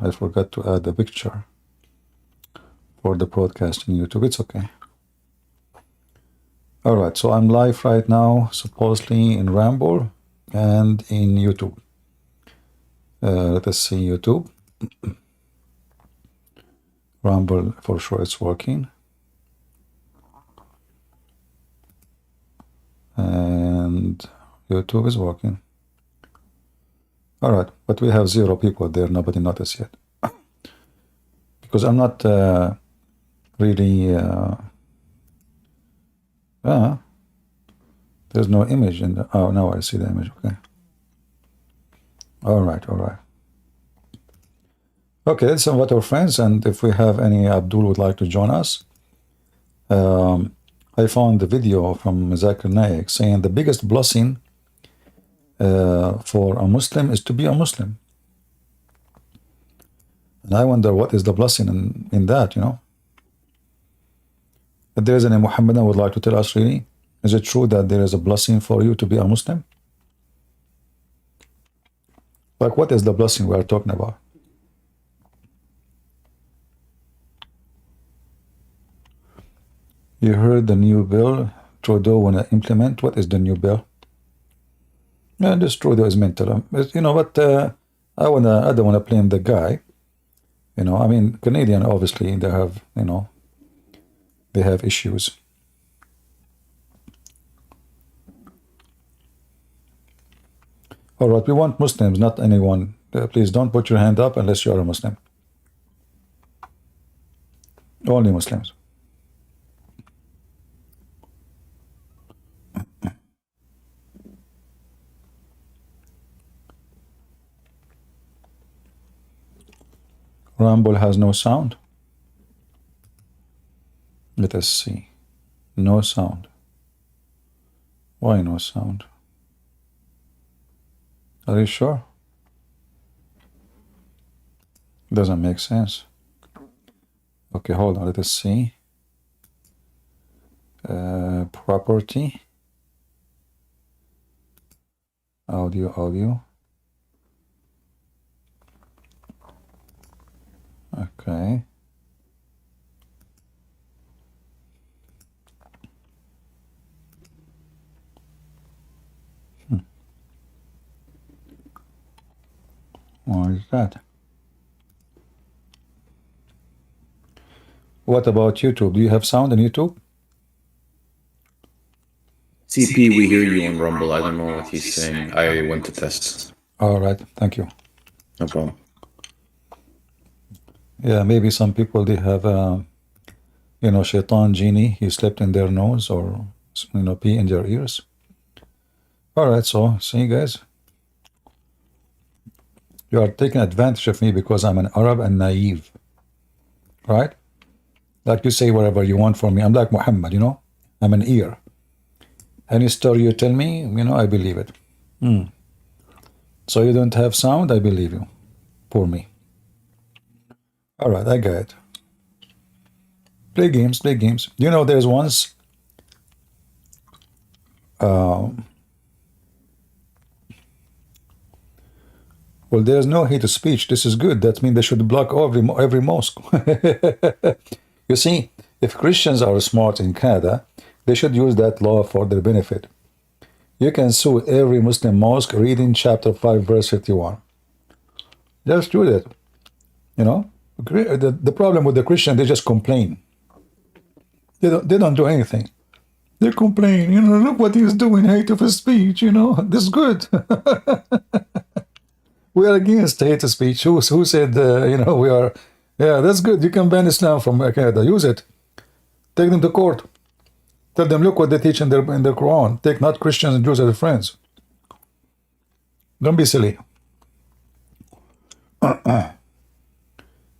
I forgot to add the picture for the broadcast in YouTube. It's okay. All right, so I'm live right now, supposedly in Ramble and in YouTube. Let us see YouTube. Rumble, for sure it's working. And YouTube is working. All right, but we have 0 people there. Nobody noticed yet. Because I'm not really... there's no image in the... Oh, now I see the image. Okay. All right, all right. Okay, so what our friends, and if we have any Abdul would like to join us, I found the video from Zakir Naik saying the biggest blessing for a Muslim is to be a Muslim. And I wonder what is the blessing in that, you know? If there is any Mohammedan would like to tell us really, is it true that there is a blessing for you to be a Muslim? Like what is the blessing we are talking about? You heard the new bill Trudeau want to implement. What is the new bill? Yeah, this Trudeau is mental. You know what? I don't want to blame the guy. You know, I mean, Canadian obviously they have, you know, they have issues. All right, we want Muslims, not anyone. Please don't put your hand up unless you are a Muslim. Only Muslims. Rumble has no sound. Let us see. No sound. Why no sound? Are you sure? Doesn't make sense. Okay, hold on. Let us see. Property. Audio. Okay. Why is that? What about YouTube? Do you have sound on YouTube? CP, we hear you on Rumble. I don't know what he's saying. I went to test. All right, thank you. No problem. Yeah, maybe some people, they have, you know, shaitan genie. He slept in their nose or, you know, pee in their ears. All right, so, see you guys. You are taking advantage of me because I'm an Arab and naive. Right? Like you say whatever you want from me. I'm like Mohammed, you know? I'm an ear. Any story you tell me, you know, I believe it. So you don't have sound, I believe you. Poor me. All right, I got it. Play games, play games. You know, there's once... well, there's no hate speech. This is good. That means they should block every mosque. You see, if Christians are smart in Canada, they should use that law for their benefit. You can sue every Muslim mosque reading chapter 5, verse 51. Just do that. You know, the problem with the Christian, they just complain. They don't do anything. They complain, you know, look what he's doing, hate of speech, you know, this is good. We are against hate speech. Who said, you know, we are, yeah, that's good. You can ban Islam from Canada. Use it. Take them to court. Tell them, look what they teach in their Quran. Take not Christians and Jews as friends. Don't be silly. Yeah,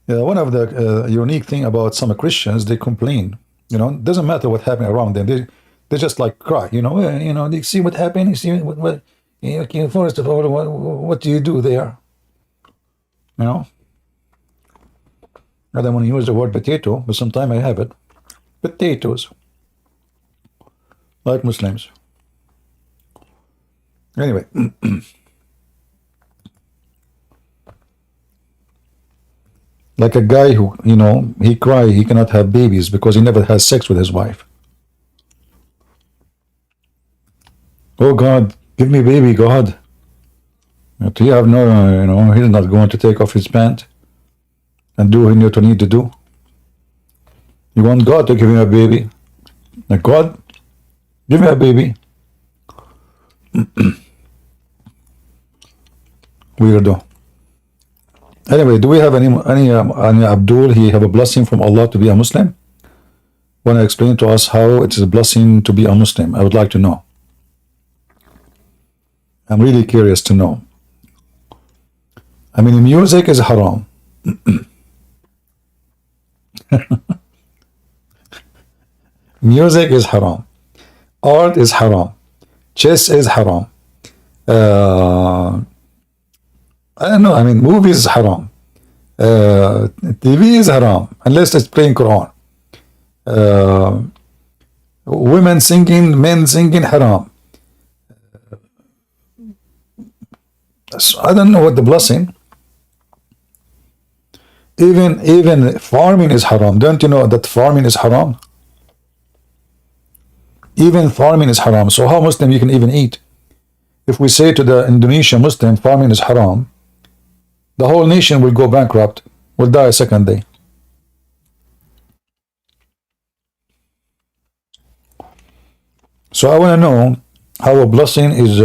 one of the unique thing about some Christians, they complain. You know, doesn't matter what happened around them. They just like cry. You know, they see what happened. You see what okay, first of all, what do you do there? You know, I don't want to use the word potato, but sometimes I have it. Potatoes, like Muslims. Anyway. Like a guy who, you know, he cry he cannot have babies because he never has sex with his wife. Oh God, give me baby, God. But you have no, you know, he's not going to take off his pants and do what you need to do. You want God to give him a baby. Like, God, give me a baby. Weirdo. Anyway, do we have any Abdul? He have a blessing from Allah to be a Muslim? Want to explain to us how it is a blessing to be a Muslim? I would like to know. I'm really curious to know. I mean, music is haram. Music is haram. Art is haram. Chess is haram. I don't know. I mean, movies is haram. TV is haram unless it's playing Quran. Women singing, men singing, haram. So I don't know what the blessing. Even farming is haram. Don't you know that farming is haram? Even farming is haram. So how Muslim you can even eat? If we say to the Indonesian Muslim farming is haram, the whole nation will go bankrupt, will die a second day. So I want to know how a blessing is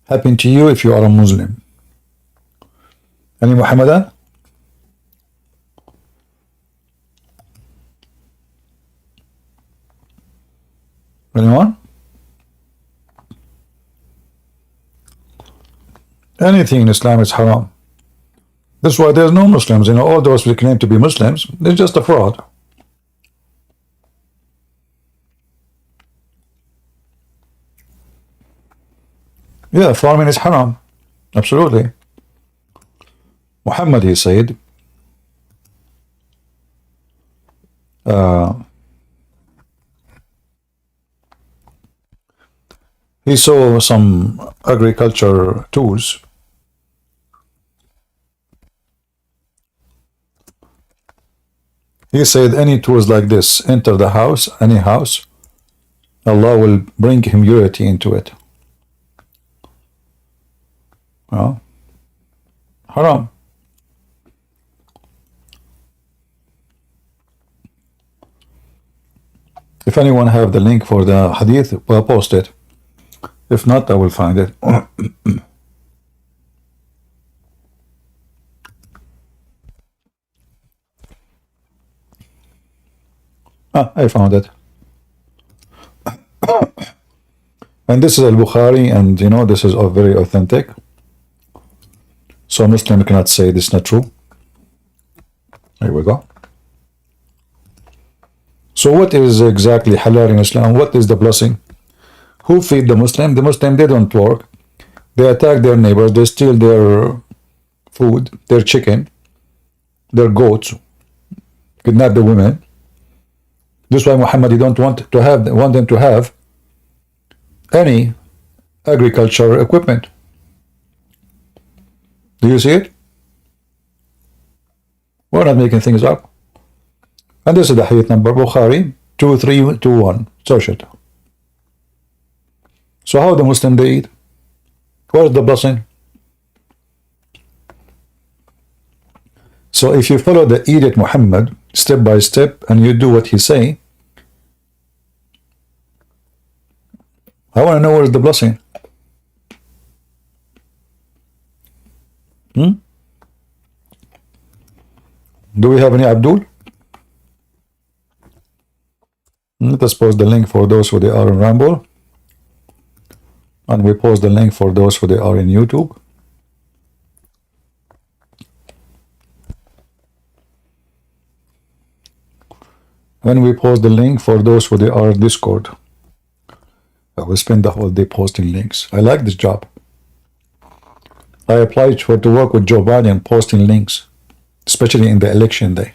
happen to you if you are a Muslim. Any Muhammadan? Anyone? Anything in Islam is haram. That's why there's no Muslims. You know, all those who claim to be Muslims, they're just a fraud. Yeah, farming is haram. Absolutely. Muhammad, he said, he saw some agriculture tools. He said, any tools like this enter the house, any house, Allah will bring impurity into it. Well, haram. If anyone have the link for the hadith, well, post it. If not, I will find it. I found it. And this is al-Bukhari, and you know, this is very authentic. So a Muslim cannot say this is not true. Here we go. So what is exactly halal in Islam? What is the blessing? Who feed the Muslim? The Muslim, they don't work. They attack their neighbors. They steal their food, their chicken, their goats, kidnap the women. This is why Muhammad, he don't want them to have any agriculture equipment. Do you see it? We're not making things up. And this is the hadith number, Bukhari 2321. Search it. So how the Muslim they eat? Where's the blessing? So if you follow the Edict Muhammad step by step and you do what he say, I want to know where is the blessing. Do we have any Abdul? Let us post the link for those who they are in Rumble. And we post the link for those who they are in YouTube. And we post the link for those who they are in Discord. I will spend the whole day posting links. I like this job. I applied to work with Joe Biden posting links, especially in the election day.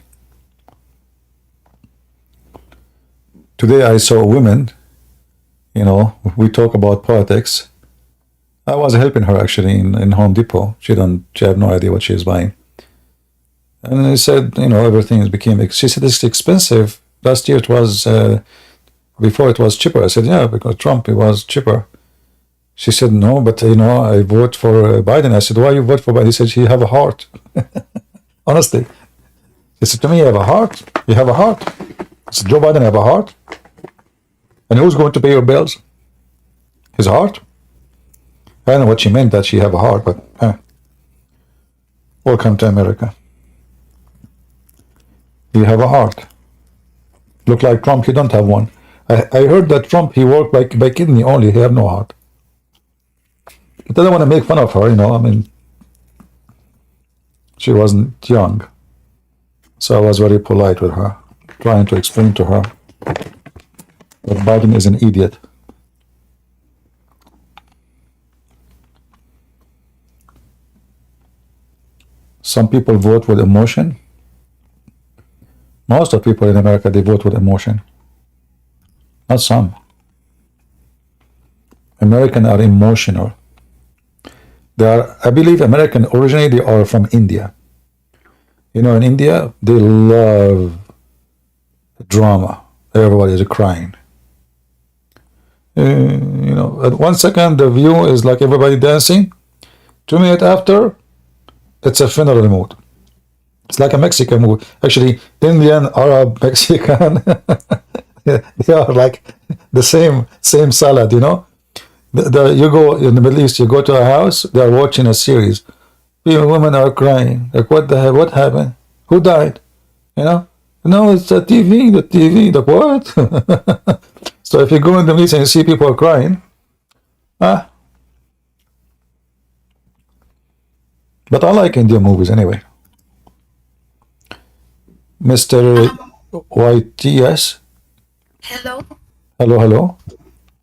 Today I saw women, you know, we talk about politics. I was helping her actually in Home Depot. She have no idea what she is buying. And I said, everything became. She said it's expensive. Last year it was. Before it was cheaper. I said, yeah, because Trump it was cheaper. She said, no, but I vote for Biden. I said, why you vote for Biden? He said, you have a heart. Honestly, he said to me, you have a heart. You have a heart. I said, Joe Biden have a heart. And who's going to pay your bills? His heart. I don't know what she meant that she have a heart, but welcome to America. You have a heart. Look like Trump, you don't have one. I heard that Trump, he worked by kidney only, he have no heart. But I don't want to make fun of her, I mean, she wasn't young. So I was very polite with her, trying to explain to her that Biden is an idiot. Some people vote with emotion. Most of people in America, they vote with emotion. Not some. Americans are emotional. I believe American originally they are from India. In India, they love drama. Everybody is crying. At 1 second, the view is like everybody dancing. 2 minutes after, it's a funeral mood. It's like a Mexican mood. Actually, Indian, Arab, Mexican, they are like the same salad, You go in the Middle East, you go to a house, they are watching a series. Women are crying. Like, what the hell? What happened? Who died? No, it's the TV, the what? So if you go in the Middle East and you see people crying, but I like Indian movies anyway. Mr. YTS. Hello. Hello.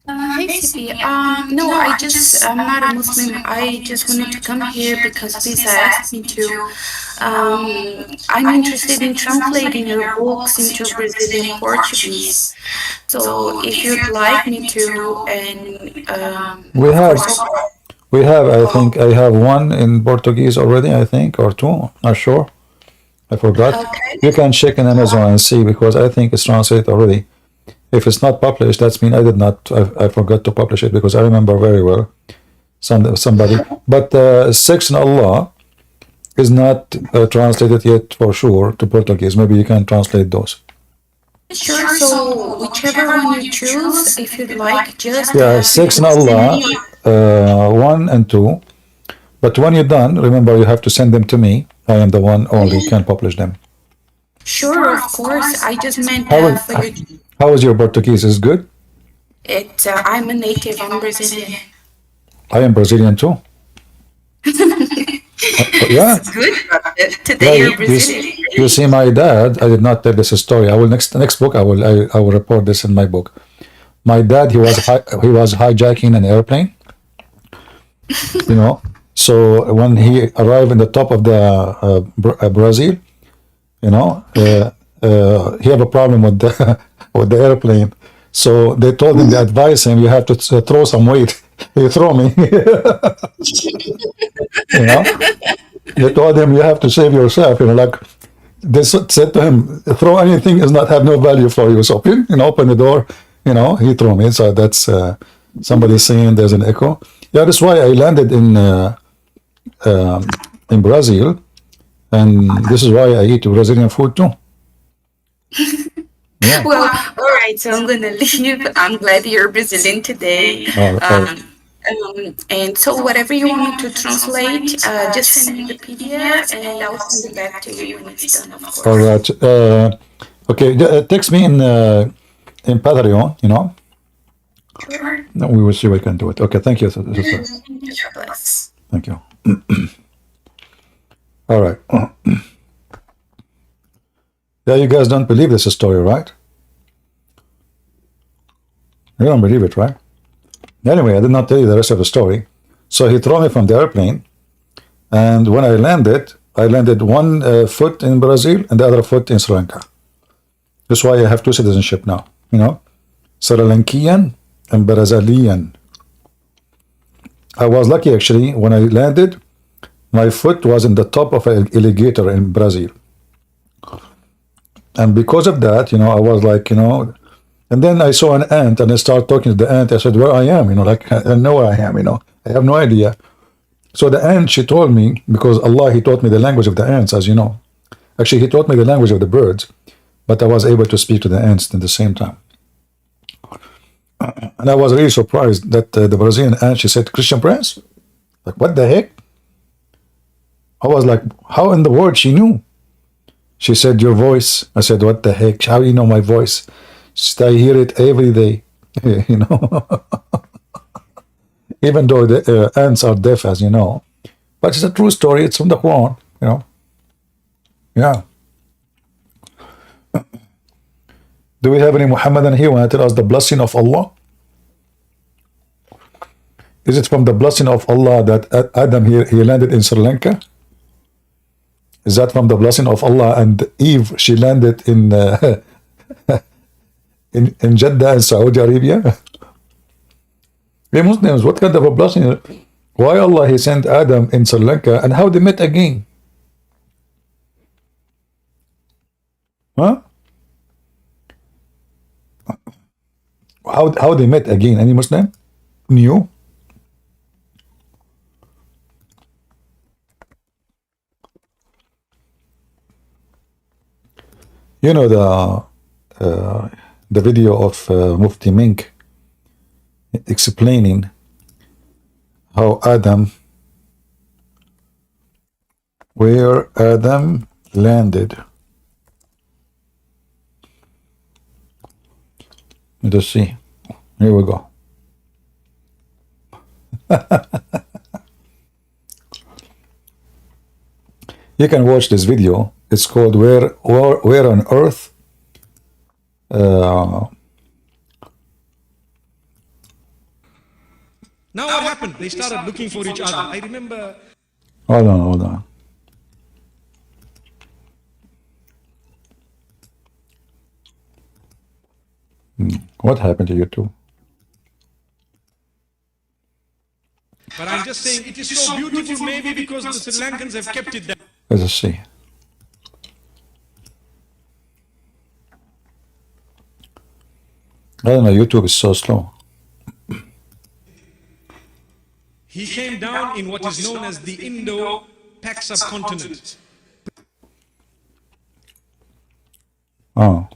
Hey, CP. No, I'm not a Muslim. I just wanted to come here because Lisa asked me to. I'm interested in translating your books into Brazilian Portuguese. So if you'd like me to, and we have. I think I have one in Portuguese already. I think or two. Not sure. I forgot. Okay. You can check in Amazon and see because I think it's translated already. If it's not published, that's mean I did not. I forgot to publish it because I remember very well somebody. But Sex in Allah is not translated yet for sure to Portuguese. Maybe you can translate those. Sure. So whichever one you choose, if you'd like, just Sex in Allah 1 and 2. But when you're done, remember you have to send them to me. I am the one only can publish them. Sure, of course. I just meant for you. How is your Portuguese? Is it good? I'm a native. I'm Brazilian. I am Brazilian too. Yeah. It's good. Today you're Brazilian. You see, my dad. I did not tell this story. I will next book. I will report this in my book. My dad. He was hijacking an airplane. So when he arrived in the top of the Brazil, he have a problem with the airplane. So they told him, they advised him, you have to throw some weight. He throw me. They told him you have to save yourself. Like they said to him, throw anything is not have no value for you. So open the door. He threw me. So that's somebody saying there's an echo. Yeah, that's why I landed in Brazil, and this is why I eat Brazilian food too. Yeah. Well, all right. So I'm gonna leave. I'm glad you're Brazilian today. And so whatever you want me to translate, just send me the PDF, and I'll send it back to you when it's done. Of course. All right. Okay. Text me in Patreon. Sure. We will see if we can do it. Okay. Thank you. Bless. Thank you. All right. Yeah, you guys don't believe this story, right? You don't believe it, right? Anyway, I did not tell you the rest of the story. So he threw me from the airplane, and when I landed one foot in Brazil and the other foot in Sri Lanka. That's why I have two citizenship now. Sri Lankan and Brazilian. I was lucky actually when I landed. My foot was in the top of an alligator in Brazil. And because of that, you know, I was like, you know, and then I saw an ant and I started talking to the ant. I said, where I am, you know, like I know where I am, you know, I have no idea. So the ant, she told me, because Allah, He taught me the language of the ants, as you know. Actually, He taught me the language of the birds, but I was able to speak to the ants at the same time. And I was really surprised that the Brazilian ant, she said, Christian Prince? Like, what the heck? I was like, how in the world she knew? She said, your voice. I said, what the heck? How do you know my voice? She said, I hear it every day. You know? Even though the ants are deaf, as you know. But it's a true story. It's from the Quran, you know? Yeah. Do we have any Muhammadan here want to tell us the blessing of Allah? Is it from the blessing of Allah that Adam he landed in Sri Lanka? Is that from the blessing of Allah and Eve she landed in in Jeddah in Saudi Arabia? Hey Muslims, what kind of a blessing? Why Allah He sent Adam in Sri Lanka and how they met again? Huh? How they met again? Any Muslim knew? You know the video of Mufti Menk explaining how where Adam landed. Let us see. Here we go. You can watch this video. It's called Where on Earth Now what happened? They started looking for each other. I remember. Hold on. What happened to you two? But I'm just saying it is so beautiful, maybe because the Sri Lankans have kept it there. Let us see. I don't know, YouTube is so slow. He came down in what is known as the Indo-Pak subcontinent. Oh.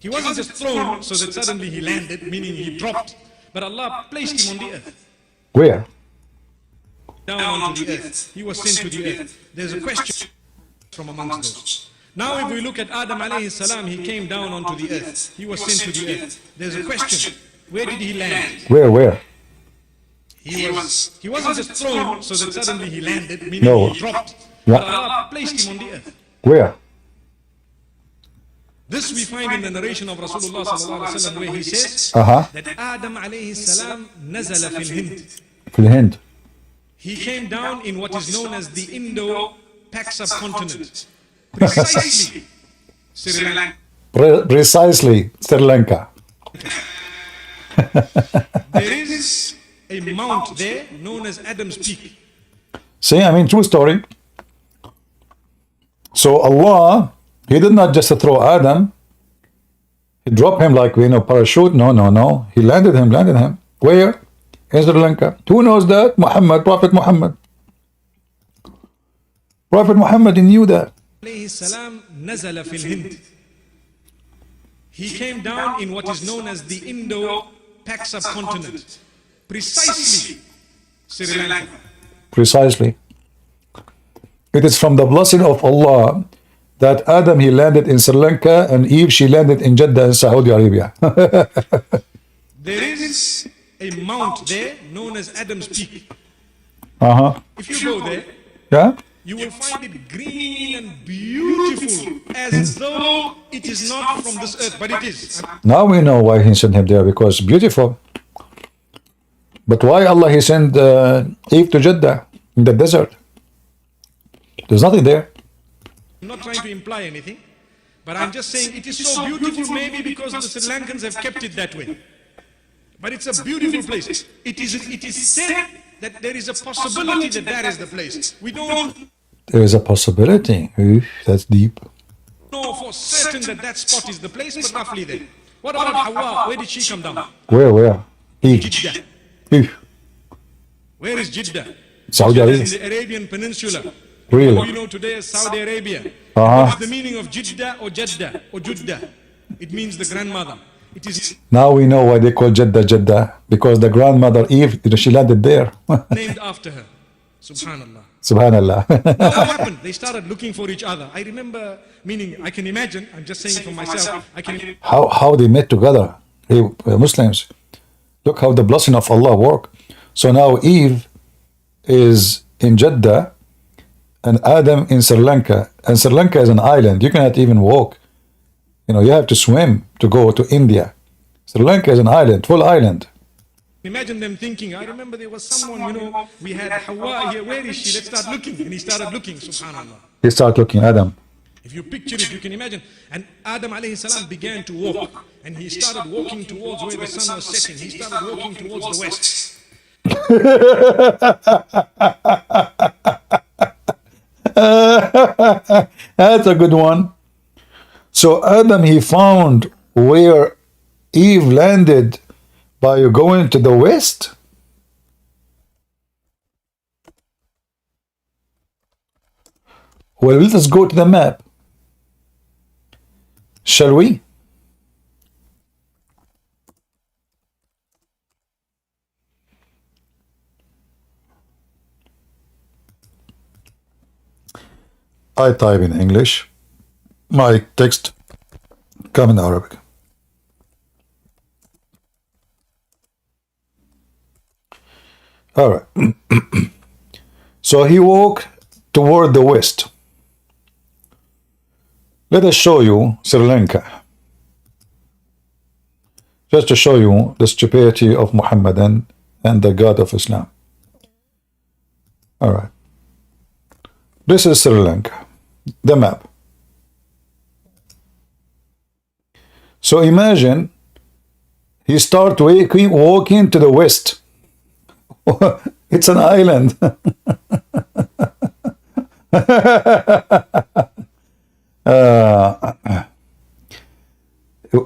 He wasn't just thrown so that suddenly he landed, meaning he dropped, but Allah placed him on the earth. Where? Down onto the earth. He was sent to the earth. There's a question from amongst those. Now if we look at Adam alayhi salam, he came down onto the earth. He was sent to the earth. There's a question. Where did he land? Where? He wasn't just thrown so that suddenly he landed, meaning he dropped. But Allah placed him on the earth. Where? This we find in the narration of Rasulullah sallallahu alaihi wasallam, where he says that Adam alayhi salam nazala fil Hind. Fil Hind. He came down in what is known as the Indo-Pak subcontinent. Precisely Sri Lanka. Precisely Sri Lanka. There is a mount there known as Adam's Peak. See, I mean, true story. So Allah, He did not just throw Adam. He dropped him like, you know, parachute. No. He landed him. Where? In Sri Lanka. Who knows that? Muhammad, Prophet Muhammad. Prophet Muhammad, he knew that. Alayhi salam nazala fil Hind. He came down in what is known as the Indo-Pak subcontinent. Precisely Sri Lanka. Precisely. It is from the blessing of Allah that Adam, he landed in Sri Lanka and Eve, she landed in Jeddah in Saudi Arabia. There is a mount there known as Adam's Peak. If you go there, yeah, you will find it green and beautiful, as though it is not from this earth, but it is. Now we know why He sent him there, because beautiful. But why Allah He sent Eve to Jeddah in the desert? There's nothing there. I'm not trying to imply anything, but I'm just saying it is so beautiful, maybe because the Sri Lankans have kept it that way. But it's a beautiful place. It is said that there is a possibility that is the place. We don't. There is a possibility. Oof, that's deep. for certain that that spot is the place, but roughly there. What about Hawa? Where did she come down? Where? Jeddah. Eve. Where is Jeddah? Saudi Jeddah Arabia. is in the Arabian Peninsula. Really? What we know today as Saudi Arabia. What is the meaning of Jeddah or Jeddah or Juddah? It means the grandmother. It is Now we know why they call Jeddah, because the grandmother Eve, she landed there. named after her. Subhanallah. Subhanallah. Now what happened? They started looking for each other. I remember, meaning I can imagine, I'm just saying for myself, I can how they met together, Muslims. Look how the blessing of Allah work. So now Eve is in Jeddah and Adam in Sri Lanka. And Sri Lanka is an island. You cannot even walk. You have to swim to go to India. Sri Lanka is an island, full island. imagine them thinking, I remember there was someone, we had Hawa here, where is she? Let's start looking. And he started looking, subhanAllah. He started looking, Adam. If you picture it, you can imagine. And Adam alayhi salam began to walk. And he started walking towards where the sun was setting. He started walking towards the west. That's a good one. So Adam, he found where Eve landed by going to the west. Well, let us go to the map. Shall we? I type in English. My text come in Arabic. All right. So he walked toward the west. Let us show you Sri Lanka. Just to show you the stupidity of Muhammad and the God of Islam. All right. This is Sri Lanka, the map. So imagine he start walking to the west. It's an island.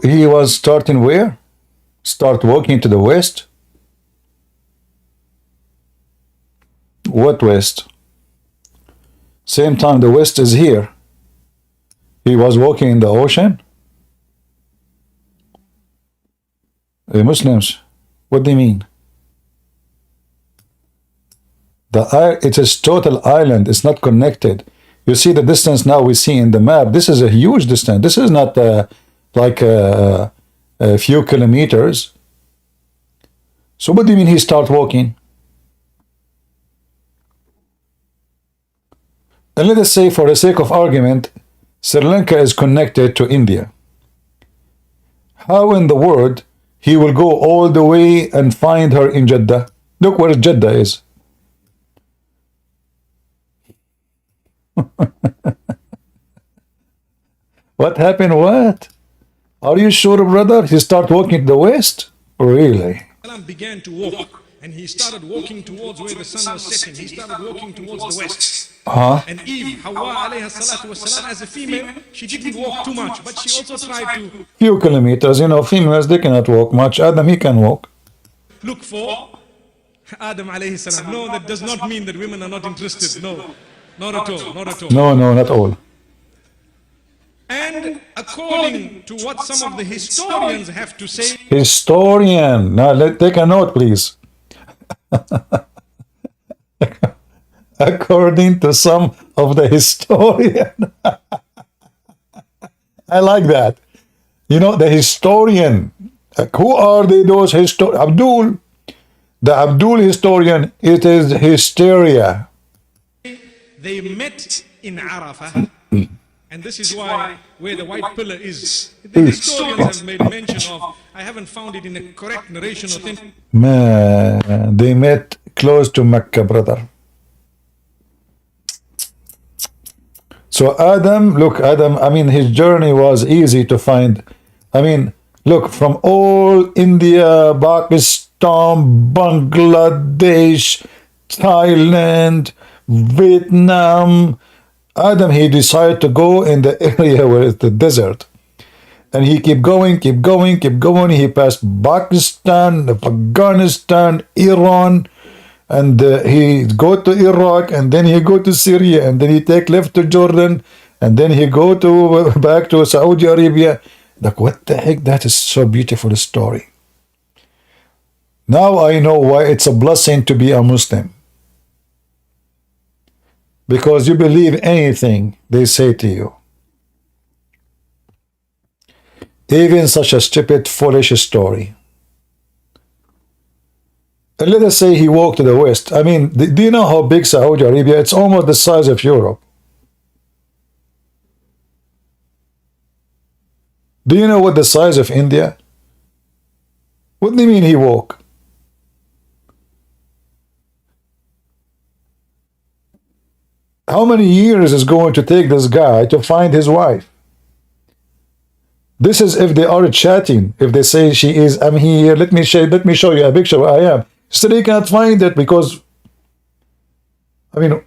He was starting where? Start walking to the west. What west? Same time the west is here. He was walking in the ocean. The Muslims, what do you mean? It is total island. It's not connected. You see the distance now we see in the map. This is a huge distance. This is not like a few kilometers. So what do you mean he start walking? And let us say, for the sake of argument, Sri Lanka is connected to India. How in the world he will go all the way and find her in Jeddah? Look where Jeddah is. What happened? What? Are you sure, brother? He started walking to the west? Really? Salam began to walk. And he started walking towards where the sun was setting. He started walking towards the west. And Eve, Hawa alayha salatu wasalam, as a female, she didn't walk too much, but she also tried to... Few kilometers, females, they cannot walk much. Adam, he can walk. Look for Adam alayhi salam. No, that does not mean that women are not interested. No, not at all, not at all. No, not all. And according to what some of the historians have to say... Historian! Now, take a note, please. According to some of the historian. I like that. The historian. Who are they, those Abdul. The Abdul historian, it is hysteria. They met in Arafah. And this is why, where the white pillar is, the historians have made mention of, I haven't found it in a correct narration or thing. Man, they met close to Mecca, brother. So Adam, his journey was easy to find. Look, from all India, Pakistan, Bangladesh, Thailand, Vietnam, Adam, he decided to go in the area where it's the desert. And he keep going, keep going, keep going. He passed Pakistan, Afghanistan, Iran, and he go to Iraq, and then he go to Syria, and then he take left to Jordan, and then he go to back to Saudi Arabia. Like, what the heck? That is so beautiful story. Now I know why it's a blessing to be a Muslim. Because you believe anything they say to you. Even such a stupid, foolish story. And let us say he walked to the west. I mean, do you know how big Saudi Arabia? It's almost the size of Europe. Do you know what the size of India? What do you mean he walked? How many years is going to take this guy to find his wife? This is if they are chatting. If they say she is, I'm here, let me show you a picture where I am. Still he can't find it because, I mean,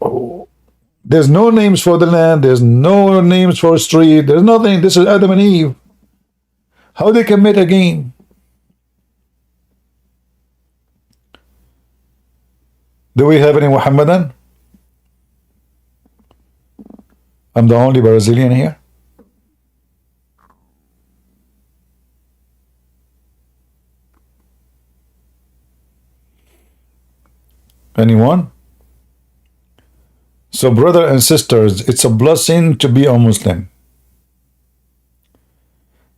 there's no names for the land, there's no names for street, there's nothing. This is Adam and Eve. How they can meet again? Do we have any Muhammadan? I'm the only Brazilian here. Anyone? So, brother and sisters, it's a blessing to be a Muslim.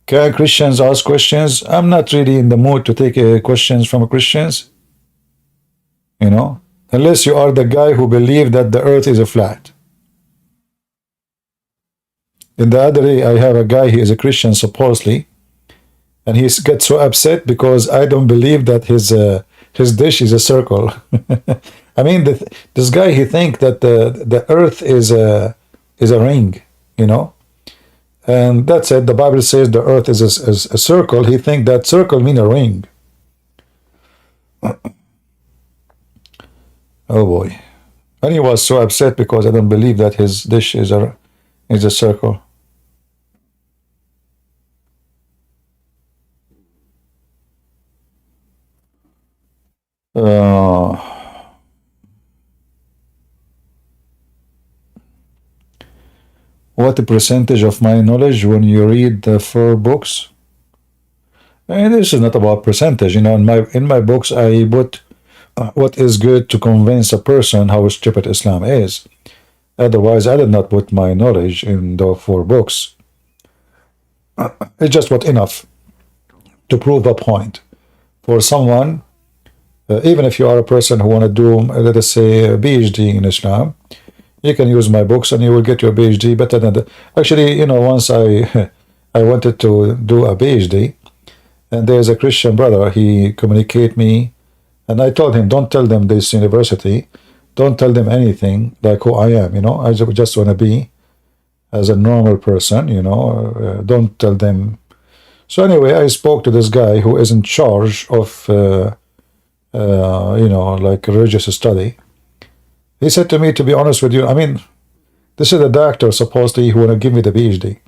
Can Christians ask questions? I'm not really in the mood to take questions from Christians. You know, unless you are the guy who believes that the earth is a flat. In the other day, I have a guy, he is a Christian supposedly, and he gets so upset because I don't believe that his dish is a circle. I mean, this guy, he think that the earth is a ring, you know, and that's it. The Bible says the earth is a circle. He think that circle mean a ring. Oh boy. And he was so upset because I don't believe that his dish is a circle. What percentage of my knowledge when you read the 4 books? And this is not about percentage. You know, in my books I put what is good to convince a person how stupid Islam is. Otherwise, I did not put my knowledge in the 4 books. It's just what enough to prove a point for someone. Even if you are a person who want to do, let us say, a PhD in Islam, you can use my books and you will get your PhD better than the... Actually, you know, once I wanted to do a PhD, and there's a Christian brother, he communicate me, and I told him, don't tell them this university, don't tell them anything like who I am, you know, I just want to be as a normal person, you know, don't tell them. So anyway, I spoke to this guy who is in charge of... you know, like religious study. He said to me, to be honest with you, I mean, this is the doctor supposedly who want to give me the PhD.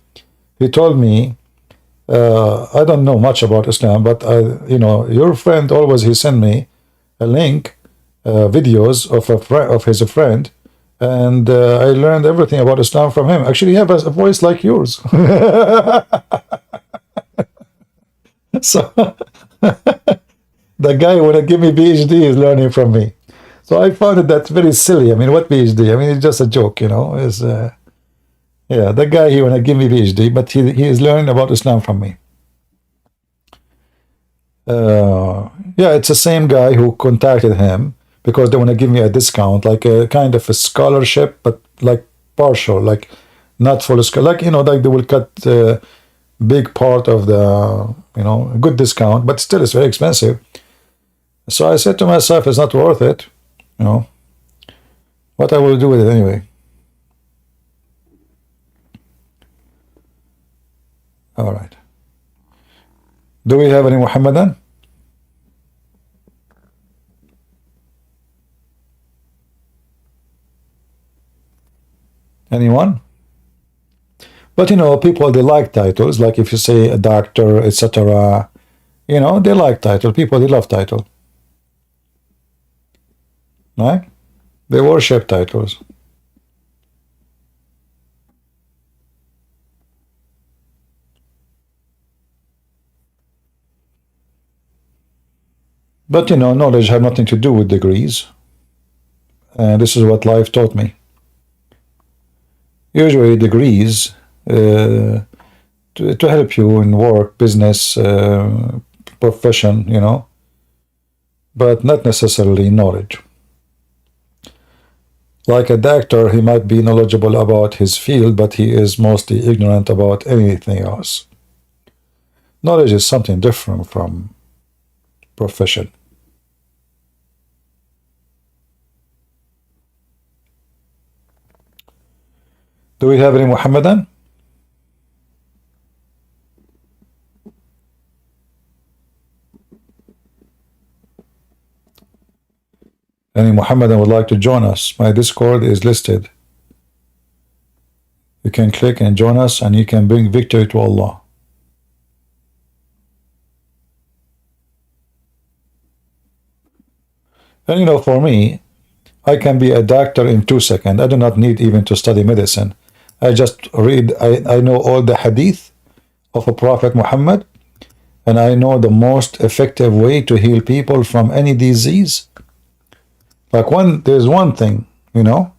He told me, I don't know much about Islam, but you know, your friend always, he sent me a link, videos of his friend, and I learned everything about Islam from him. Actually, he has a voice like yours. So the guy who want to give me PhD is learning from me. So I found that very silly. I mean, what PhD? I mean, it's just a joke, you know. It's, yeah, the guy he want to give me PhD, but he is learning about Islam from me. Yeah, it's the same guy who contacted him because they want to give me a discount, like a kind of a scholarship, but like partial, like not full scholarship. Like, you know, like they will cut a big part of the, you know, a good discount, but still it's very expensive. So I said to myself, it's not worth it, you know. What I will do with it anyway. All right. Do we have any Muhammadan? Anyone? But you know, people, they like titles. Like if you say a doctor, etc., you know, they like title. People, they love title. Right? They worship titles. But you know, knowledge has nothing to do with degrees. And this is what life taught me. Usually degrees to help you in work, business, profession, you know, but not necessarily knowledge. Like a doctor, he might be knowledgeable about his field, but he is mostly ignorant about anything else. Knowledge is something different from profession. Do we have any Muhammadan? Any Muhammadan would like to join us? My Discord is listed. You can click and join us, and you can bring victory to Allah. And you know, for me, I can be a doctor in 2 seconds. I do not need even to study medicine. I just read, I know all the hadith of a Prophet Muhammad, and I know the most effective way to heal people from any disease. Like there's one thing, you know,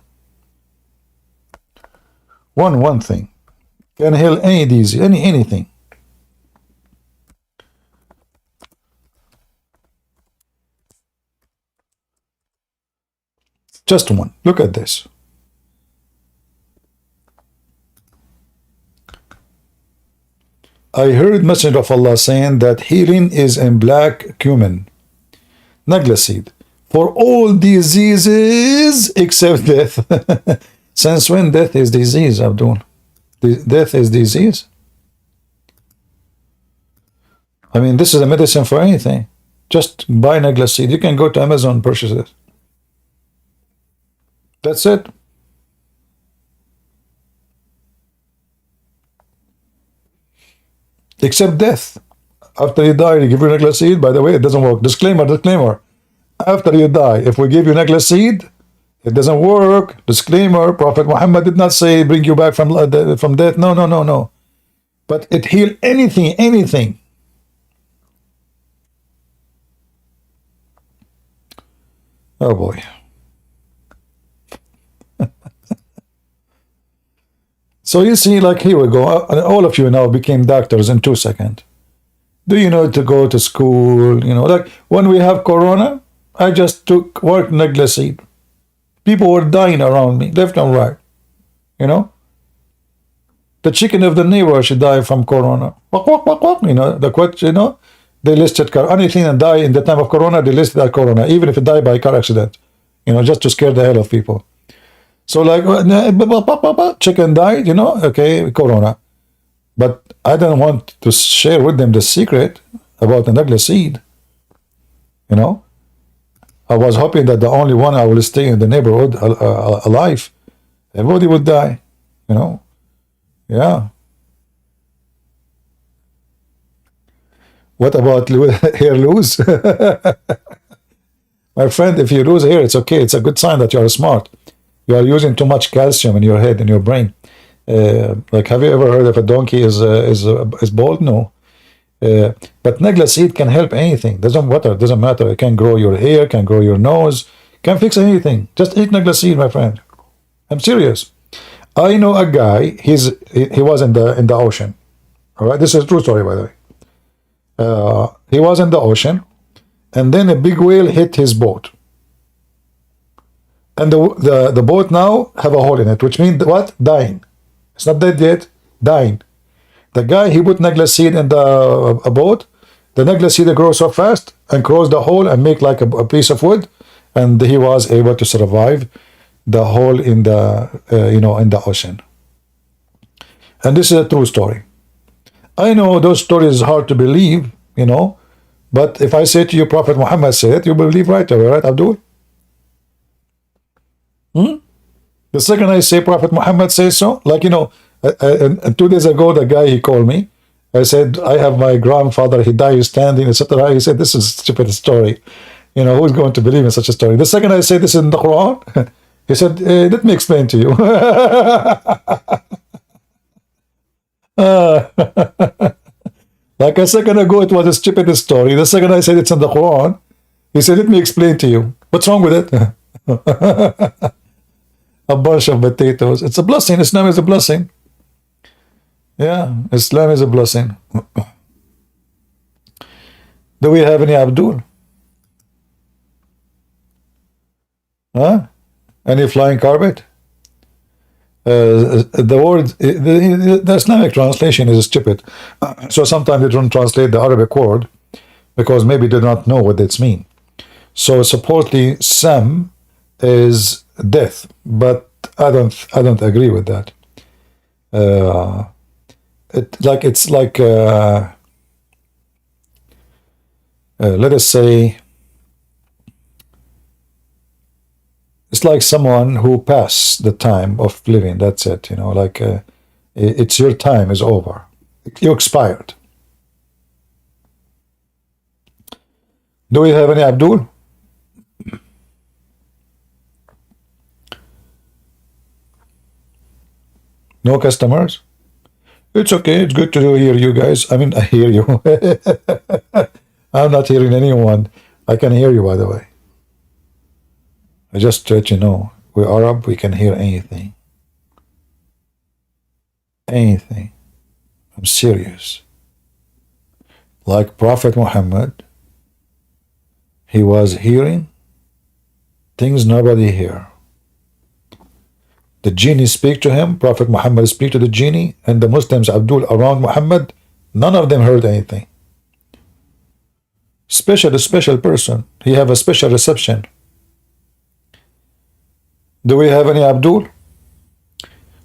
one thing can heal any disease, anything. Just one. Look at this. I heard Messenger of Allah saying that healing is in black cumin, nagla seed, for all diseases except death. Since when death is disease, Abdul? Death is disease? I mean, this is a medicine for anything. Just buy nagla seed. You can go to Amazon and purchase it. That's it. Except death. After you die, you give you nagla seed. By the way, it doesn't work. Disclaimer. After you die, if we give you nagla seed, it doesn't work. Disclaimer, Prophet Muhammad did not say bring you back from death. No. But it heal anything. Oh boy. So you see, like, here we go. All of you now became doctors in 2 seconds. Do you know to go to school? You know, like when we have Corona, I just took work nagla seed. People were dying around me, left and right. You know, the chicken of the neighbor should die from Corona. You know, the question. You know, they listed anything that die in the time of Corona. They listed that Corona, even if it died by car accident. You know, just to scare the hell of people. So like chicken died, you know, okay, Corona. But I don't want to share with them the secret about the nagla seed. You know, I was hoping that the only one I will stay in the neighborhood alive. Everybody would die, you know. Yeah. What about hair lose? My friend, if you lose hair, it's okay. It's a good sign that you are smart. You are using too much calcium in your head, in your brain. Like, have you ever heard of a donkey is bald? No. But nagla seed can help anything. Doesn't matter. It can grow your hair, can grow your nose, can fix anything. Just eat nagla seed, my friend. I'm serious. I know a guy. He was in the ocean. All right, this is a true story, by the way. He was in the ocean, and then a big whale hit his boat. And the boat now have a hole in it, which means what? Dying. It's not dead yet, dying. The guy, he put nagla seed in a boat. The nagla seed grows so fast and close the hole and make like a piece of wood, and he was able to survive the hole in the in the ocean. And this is a true story. I know those stories are hard to believe, you know, but if I say to you, Prophet Muhammad said it, you believe right away, right, Abdul? The second I say Prophet Muhammad says so, like, you know, and 2 days ago, the guy, he called me. I said, I have my grandfather Hidayat standing, etc. He said, this is a stupid story. You know, who's going to believe in such a story? The second I say this is in the Quran, he said, let me explain to you. Like a second ago, it was a stupid story. The second I said it's in the Quran, he said, let me explain to you. What's wrong with it? A bunch of potatoes. It's a blessing. Islam is a blessing. Yeah, Islam is a blessing. Do we have any Abdul? Huh? Any flying carpet? The word, the Islamic translation is stupid. So sometimes they don't translate the Arabic word because maybe they don't know what it's mean. So supposedly Sam is death, but I don't agree with that. It's like let us say it's like someone who passed the time of living. That's it. You know, like it's your time is over. You expired. Do we have any Abdul? No customers? It's okay. It's good to hear you guys. I mean, I hear you. I'm not hearing anyone. I can hear you, by the way. I just let you know. We're Arab. We can hear anything. Anything. I'm serious. Like Prophet Muhammad, he was hearing things nobody hear. The genie speak to him, Prophet Muhammad speak to the genie, and the Muslims, Abdul, around Muhammad, none of them heard anything. A special person. He have a special reception. Do we have any Abdul?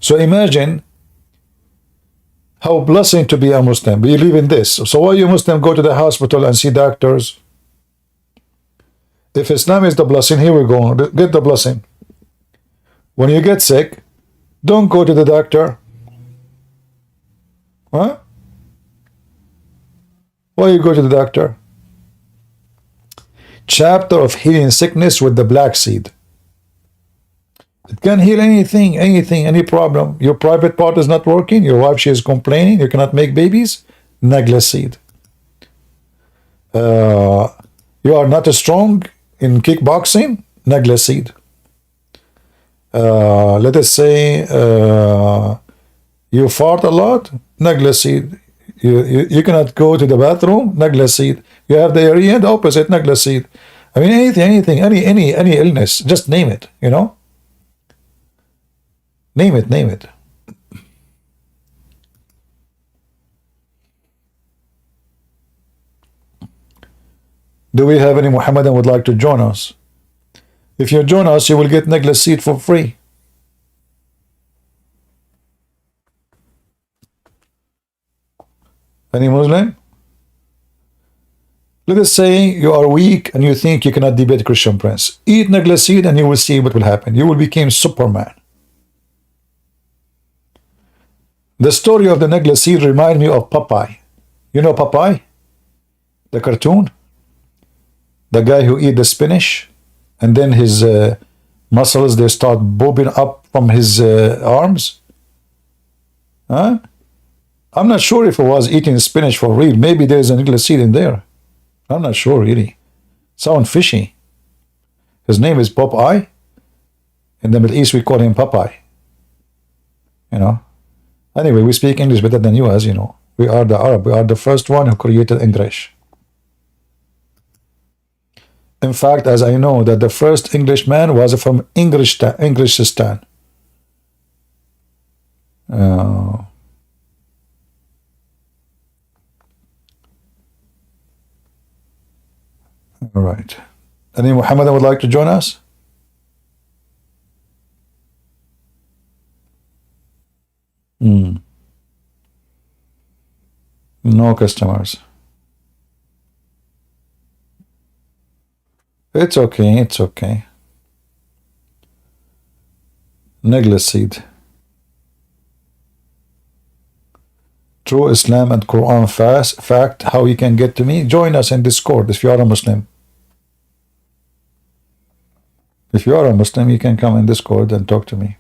So imagine how blessing to be a Muslim. We live in this. So why you Muslim go to the hospital and see doctors? If Islam is the blessing, here we go. Get the blessing. When you get sick, don't go to the doctor. Huh? Why you go to the doctor? Chapter of healing sickness with the black seed. It can heal anything, any problem. Your private part is not working. Your wife, she is complaining. You cannot make babies. Nagla seed. You are not strong in kickboxing. Nagla seed. Let us say you fart a lot. Nagla seed. You cannot go to the bathroom. Nagla seed. You have diarrhea. The opposite. Nagla seed. I mean, anything, any illness. Just name it. You know. Name it. Do we have any Muhammadan would like to join us? If you join us, you will get Nagla seed for free. Any Muslim? Let us say you are weak and you think you cannot debate Christian Prince. Eat Nagla seed and you will see what will happen. You will become Superman. The story of the Nagla seed reminds me of Popeye. You know Popeye? The cartoon? The guy who eat the spinach and then his muscles, they start bobbing up from his arms. Huh? I'm not sure if he was eating spinach for real. Maybe there's a Nagla seed in there. I'm not sure really. Sound fishy. His name is Popeye. In the Middle East, we call him Popeye. You know. Anyway, we speak English better than you, as you know. We are the Arab. We are the first one who created English. In fact, as I know, that the first Englishman was from Englishistan. All right. Any Muhammadan would like to join us? No customers. It's okay. Necklace seed. True Islam and Quran fact, how you can get to me? Join us in Discord if you are a Muslim. If you are a Muslim, you can come in Discord and talk to me.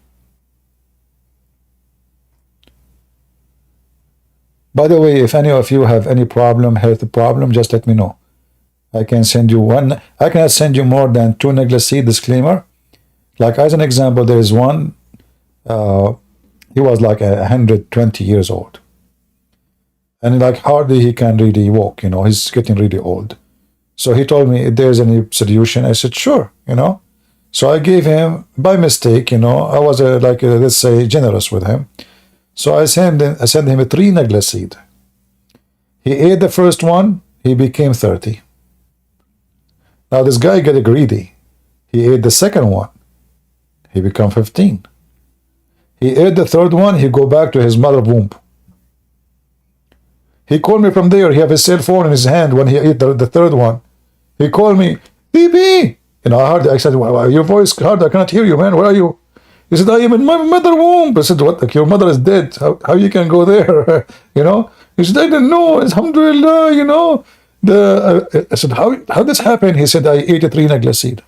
By the way, if any of you have any problem, health problem, just let me know. I can send you one. I cannot send you more than 2 necklace seed. Disclaimer. Like as an example, there is one. He was like 120 years old, and like hardly he can really walk. You know, he's getting really old. So he told me if there's any solution. I said sure. You know. So I gave him by mistake. You know, I was let's say generous with him. So I sent him a 3 necklace seed. He ate the first one. He became 30. Now this guy got greedy. He ate the second one. He became 15. He ate the third one. He go back to his mother womb. He called me from there. He have his cell phone in his hand when he ate the third one. He called me, "Baby." You know, I said, well, your voice hard. I cannot hear you, man. Where are you? He said, I am in my mother womb. I said, what? Like, your mother is dead. How you can go there? You know? He said, I didn't know. Alhamdulillah, you know. I said, how this happened? He said, I ate a 3 necklace seed.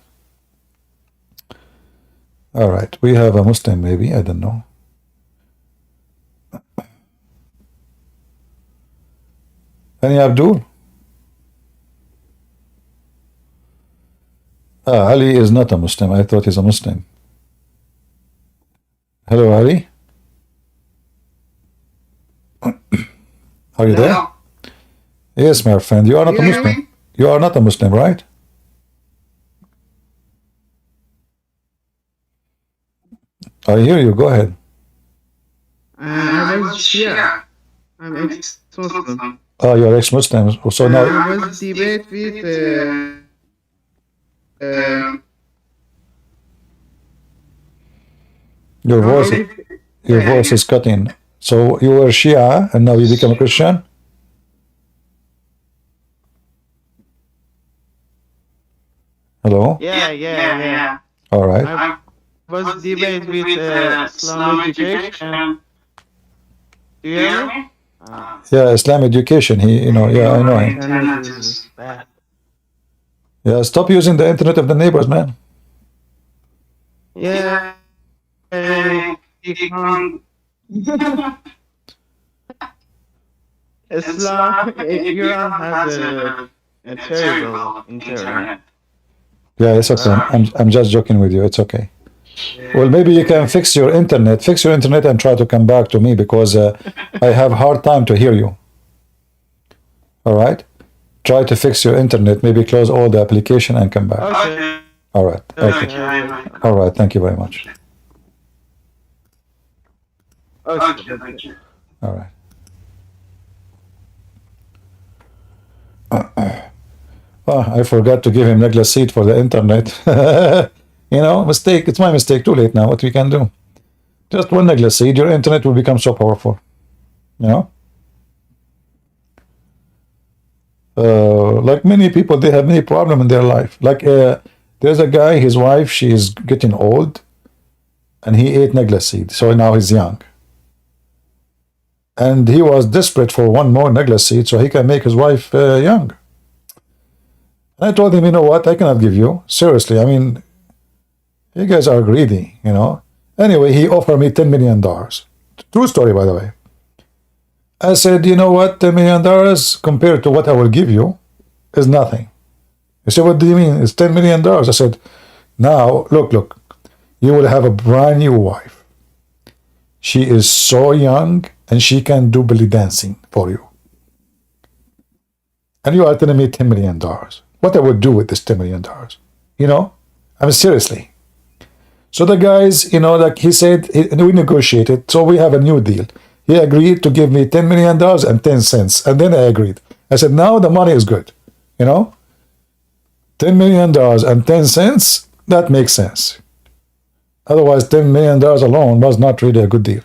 All right. We have a Muslim, maybe. I don't know. Any Abdul? Ali is not a Muslim. I thought he's a Muslim. Hello, Ali. Are you there? Yes, my friend. You are not a Muslim. You are not a Muslim, right? I hear you. Go ahead. I was Shia. I'm ex-Muslim. Oh, you're ex-Muslim. So now. I was debate with. Your voice is cutting. So you were Shia and now you become a Christian? Hello? Yeah. All right. I was debate with Islam education. Do you hear me? Yeah, Islam education. I know him. Internet is bad. Yeah, stop using the internet of the neighbors, man. Yeah. Islam, Iran has a terrible internet. Yeah, it's okay. I'm just joking with you. It's okay. Well, maybe you can fix your internet. Fix your internet and try to come back to me because I have hard time to hear you. All right? Try to fix your internet. Maybe close all the application and come back. Okay. All right. Okay. All right. Thank you very much. Okay. All right. Oh, I forgot to give him necklace seat for the internet. Mistake. It's my mistake. Too late now. What we can do? Just one necklace seat. Your internet will become so powerful. Like many people, they have many problems in their life. Like there's a guy, his wife, she is getting old, and he ate necklace seed. So now he's young. And he was desperate for one more necklace seed so he can make his wife young. And I told him, you know what, I cannot give you. Seriously, I mean, you guys are greedy, Anyway, he offered me $10 million. True story, by the way. I said, you know what, $10 million compared to what I will give you is nothing. He said, what do you mean? It's $10 million. I said, now, look, you will have a brand new wife. She is so young and she can do belly dancing for you. And you are telling me $10 million. What I would do with this $10 million? I mean, seriously. So the guys, like he said, we negotiated. So we have a new deal. He agreed to give me $10 million and 10 cents. And then I agreed. I said, now the money is good. $10 million and 10 cents, that makes sense. Otherwise, $10 million alone was not really a good deal.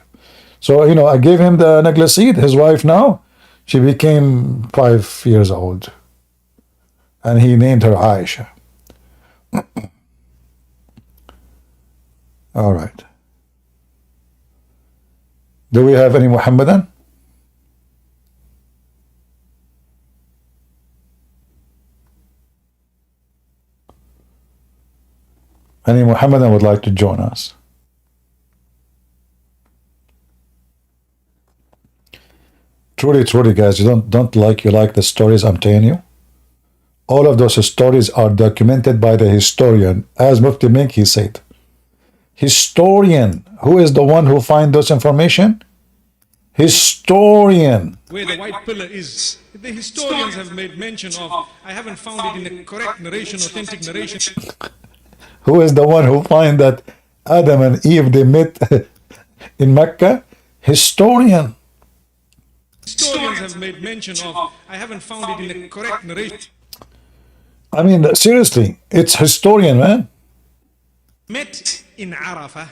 So, I gave him the necklace seed. His wife now, she became 5 years old. And he named her Aisha. All right. Do we have any Muhammadan? Any Muhammadan would like to join us? Truly, guys, you don't like the stories I'm telling you. All of those stories are documented by the historian, as Mufti Menk he said. Historian, who is the one who find those information? Historian. Where the white pillar is. The historians have made mention of. I haven't found it in the correct narration, authentic narration. Who is the one who find that Adam and Eve they met in Mecca? Historian. Historians have made mention of. I haven't found it in the correct narration. I mean, seriously, it's historian, man. Met in Arafah.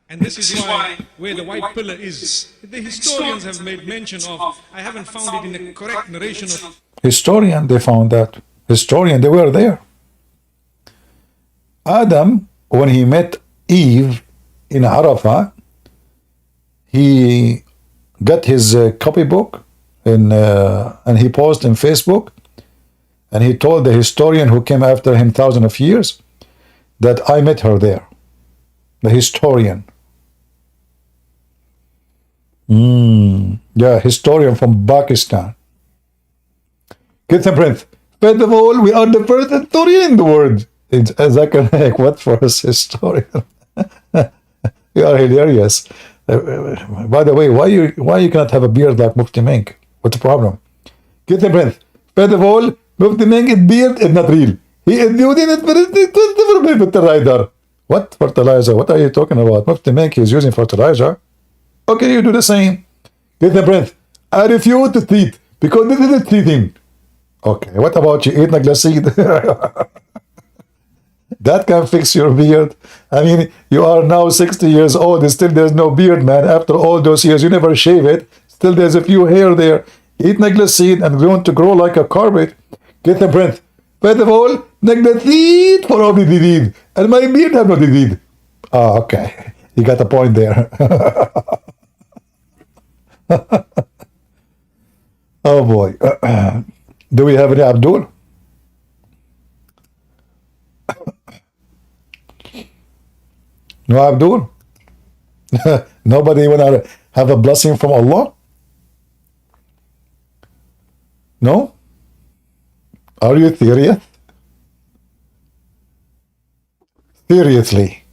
And this is why where the white pillar is. The historians have made mention of. I haven't found it in the correct narration of. Historian, they found that. Historian, they were there. Adam, when he met Eve in Arafah, he got his copybook and he posted in Facebook, and he told the historian who came after him thousands of years that I met her there. The historian. Yeah, historian from Pakistan. Get the print. First of all, we are the first historian in the world. It's Zakir, what for us historian? You are hilarious. By the way, why you cannot have a beard like Mufti Menk? What's the problem? Get the print. First of all, Mufti Menk's beard is not real. He is using it for fertilizer. What fertilizer? What are you talking about? Mufti Menk is using fertilizer. Okay, you do the same. Get the breath. I refuse to treat because this is treating. Okay, what about you eating a glycine? That can fix your beard. I mean, you are now 60 years old and still there's no beard, man. After all those years, you never shave it. Still there's a few hair there. Eat glycine and going to grow like a carpet. Get the breath. First of all, glycine for all the disease. And my beard has no disease. Ah, okay. You got a point there. Oh boy. Do we have any Abdul? No Abdul? Nobody wanna have a blessing from Allah? No? Are you serious? Seriously?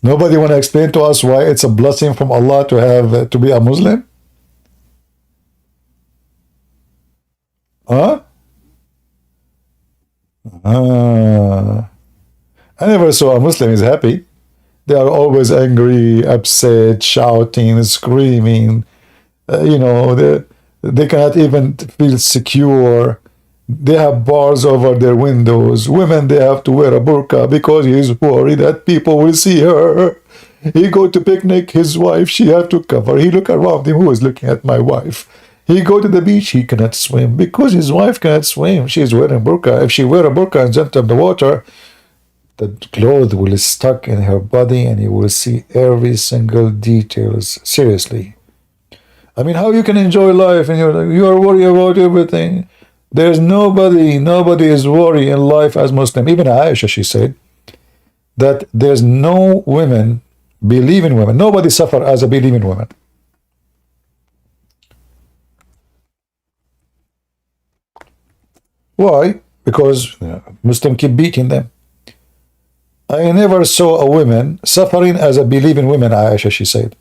Nobody want to explain to us why it's a blessing from Allah to have to be a Muslim? Huh? I never saw a Muslim is happy. They are always angry, upset, shouting, screaming. They cannot even feel secure. They have bars over their windows. Women, they have to wear a burqa because he's worried that people will see her. He go to picnic, his wife, she have to cover. He look around him, who is looking at my wife? He go to the beach, he cannot swim because his wife cannot swim. She's wearing burqa. If she wear a burqa and jump in the water, the clothes will stuck in her body and you will see every single details. Seriously. I mean, how you can enjoy life and you are worried about everything. There's nobody is worried in life as Muslim. Even Aisha, she said that there's no women believe in women. Nobody suffer as a believing woman. Why? Because Muslims keep beating them. I never saw a woman suffering as a believing woman, Aisha, she said.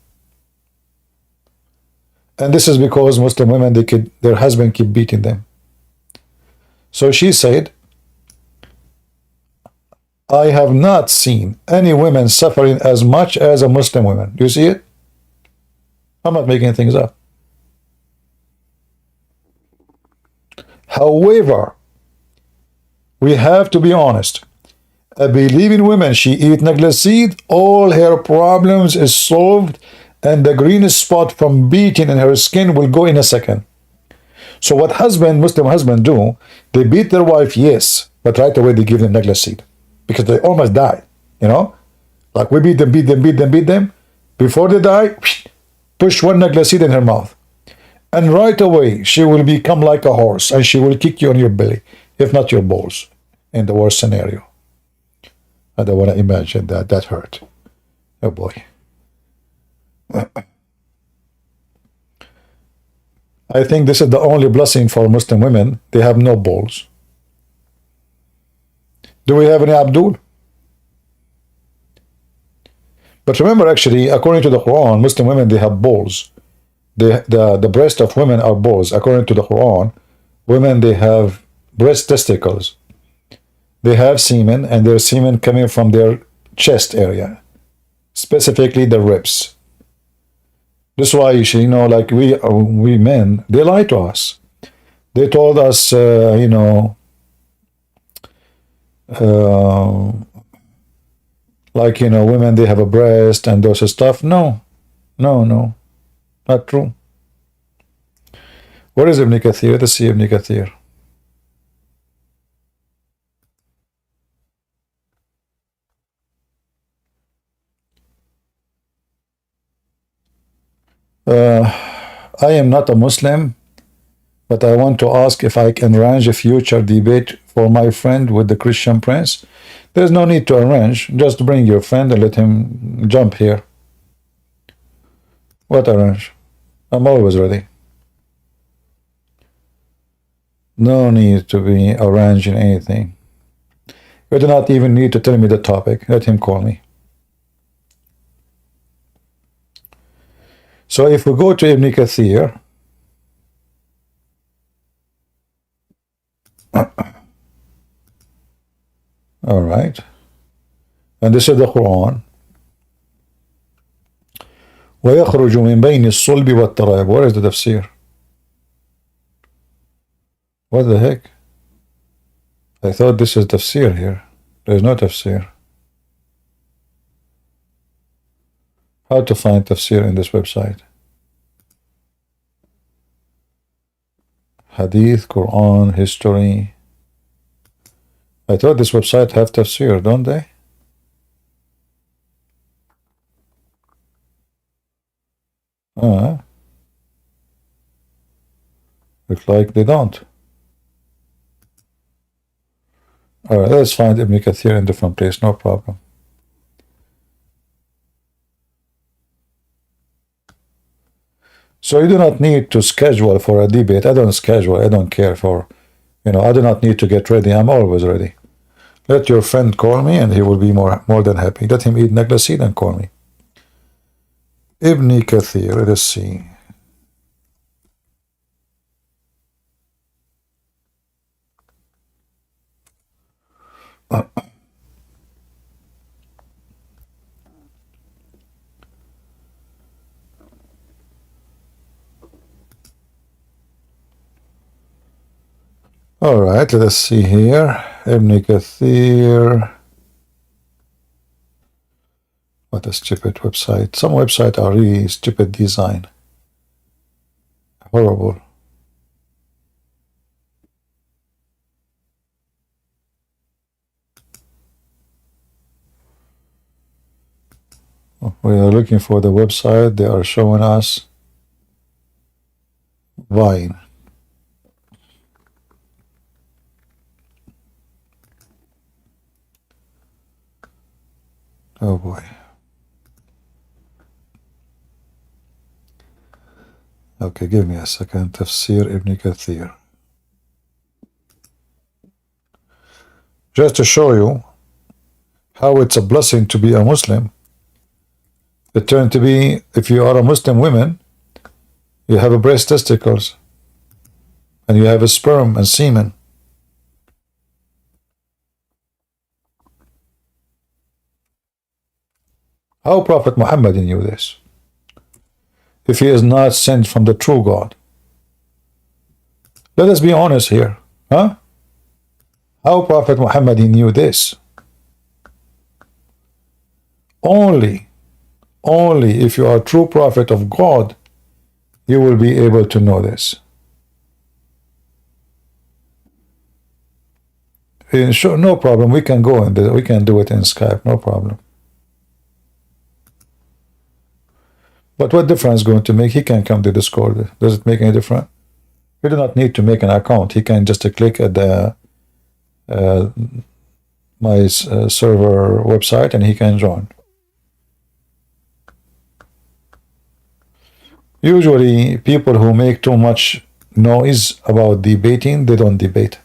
And this is because Muslim women, their husband keep beating them. So she said, I have not seen any women suffering as much as a Muslim woman. Do you see it? I'm not making things up. However, we have to be honest. A believing woman, she eat naglaseed, all her problems is solved, and the green spot from beating in her skin will go in a second. So what Muslim husband do, they beat their wife, yes, but right away they give them naglaseed because they almost die, Like we beat them, Before they die, push one necklace seed in her mouth. And right away, she will become like a horse and she will kick you on your belly, if not your balls, in the worst scenario. I don't want to imagine that. That hurt. Oh boy. I think this is the only blessing for Muslim women. They have no balls. Do we have any Abdul? But remember, actually, according to the Quran, Muslim women, they have balls. The breast of women are balls. According to the Quran, women, they have breast testicles. They have semen, and their semen coming from their chest area, specifically the ribs. This is why, you know, like we men, they lie to us. They told us, you know, like, you know, women, they have a breast and those stuff. No, not true. Where is Ibn Kathir? Let's see Ibn Kathir. I am not a Muslim, but I want to ask if I can arrange a future debate for my friend with the Christian prince. There's no need to arrange. Just bring your friend and let him jump here. What arrange? I'm always ready. No need to be arranging anything. You do not even need to tell me the topic. Let him call me. So if we go to Ibn Kathir, all right, and this is the Quran. ويخرج من بين الصلب والترائب. Where is the tafsir? What the heck? I thought this is tafsir here. There is no tafsir. How to find tafsir in this website? Hadith, Quran, history. I thought this website have tafsir, don't they? Looks like they don't. Alright, let's find Ibn Kathir in a different place, no problem. So you do not need to schedule for a debate. I don't schedule. I don't care for, you know, I do not need to get ready. I'm always ready. Let your friend call me and he will be more than happy. Let him eat necklace seed and call me. Ibn Kathir, let's see. All right, let us see here. Ibn Kathir. What a stupid website. Some websites are really stupid design. Horrible. We are looking for the website. They are showing us Vine. Oh boy. Okay, give me a second. Tafsir Ibn Kathir. Just to show you how it's a blessing to be a Muslim. It turned to be, if you are a Muslim woman, you have a breast testicles, and you have a sperm and semen. How Prophet Muhammad knew this? If he is not sent from the true God. Let us be honest here. Huh? How Prophet Muhammad knew this? Only if you are a true prophet of God, you will be able to know this. Sure, no problem. We can go and we can do it in Skype. No problem. But what difference going to make? He can come to Discord. Does it make any difference? You do not need to make an account. He can just click at the my server website and he can join. Usually, people who make too much noise about debating, they don't debate.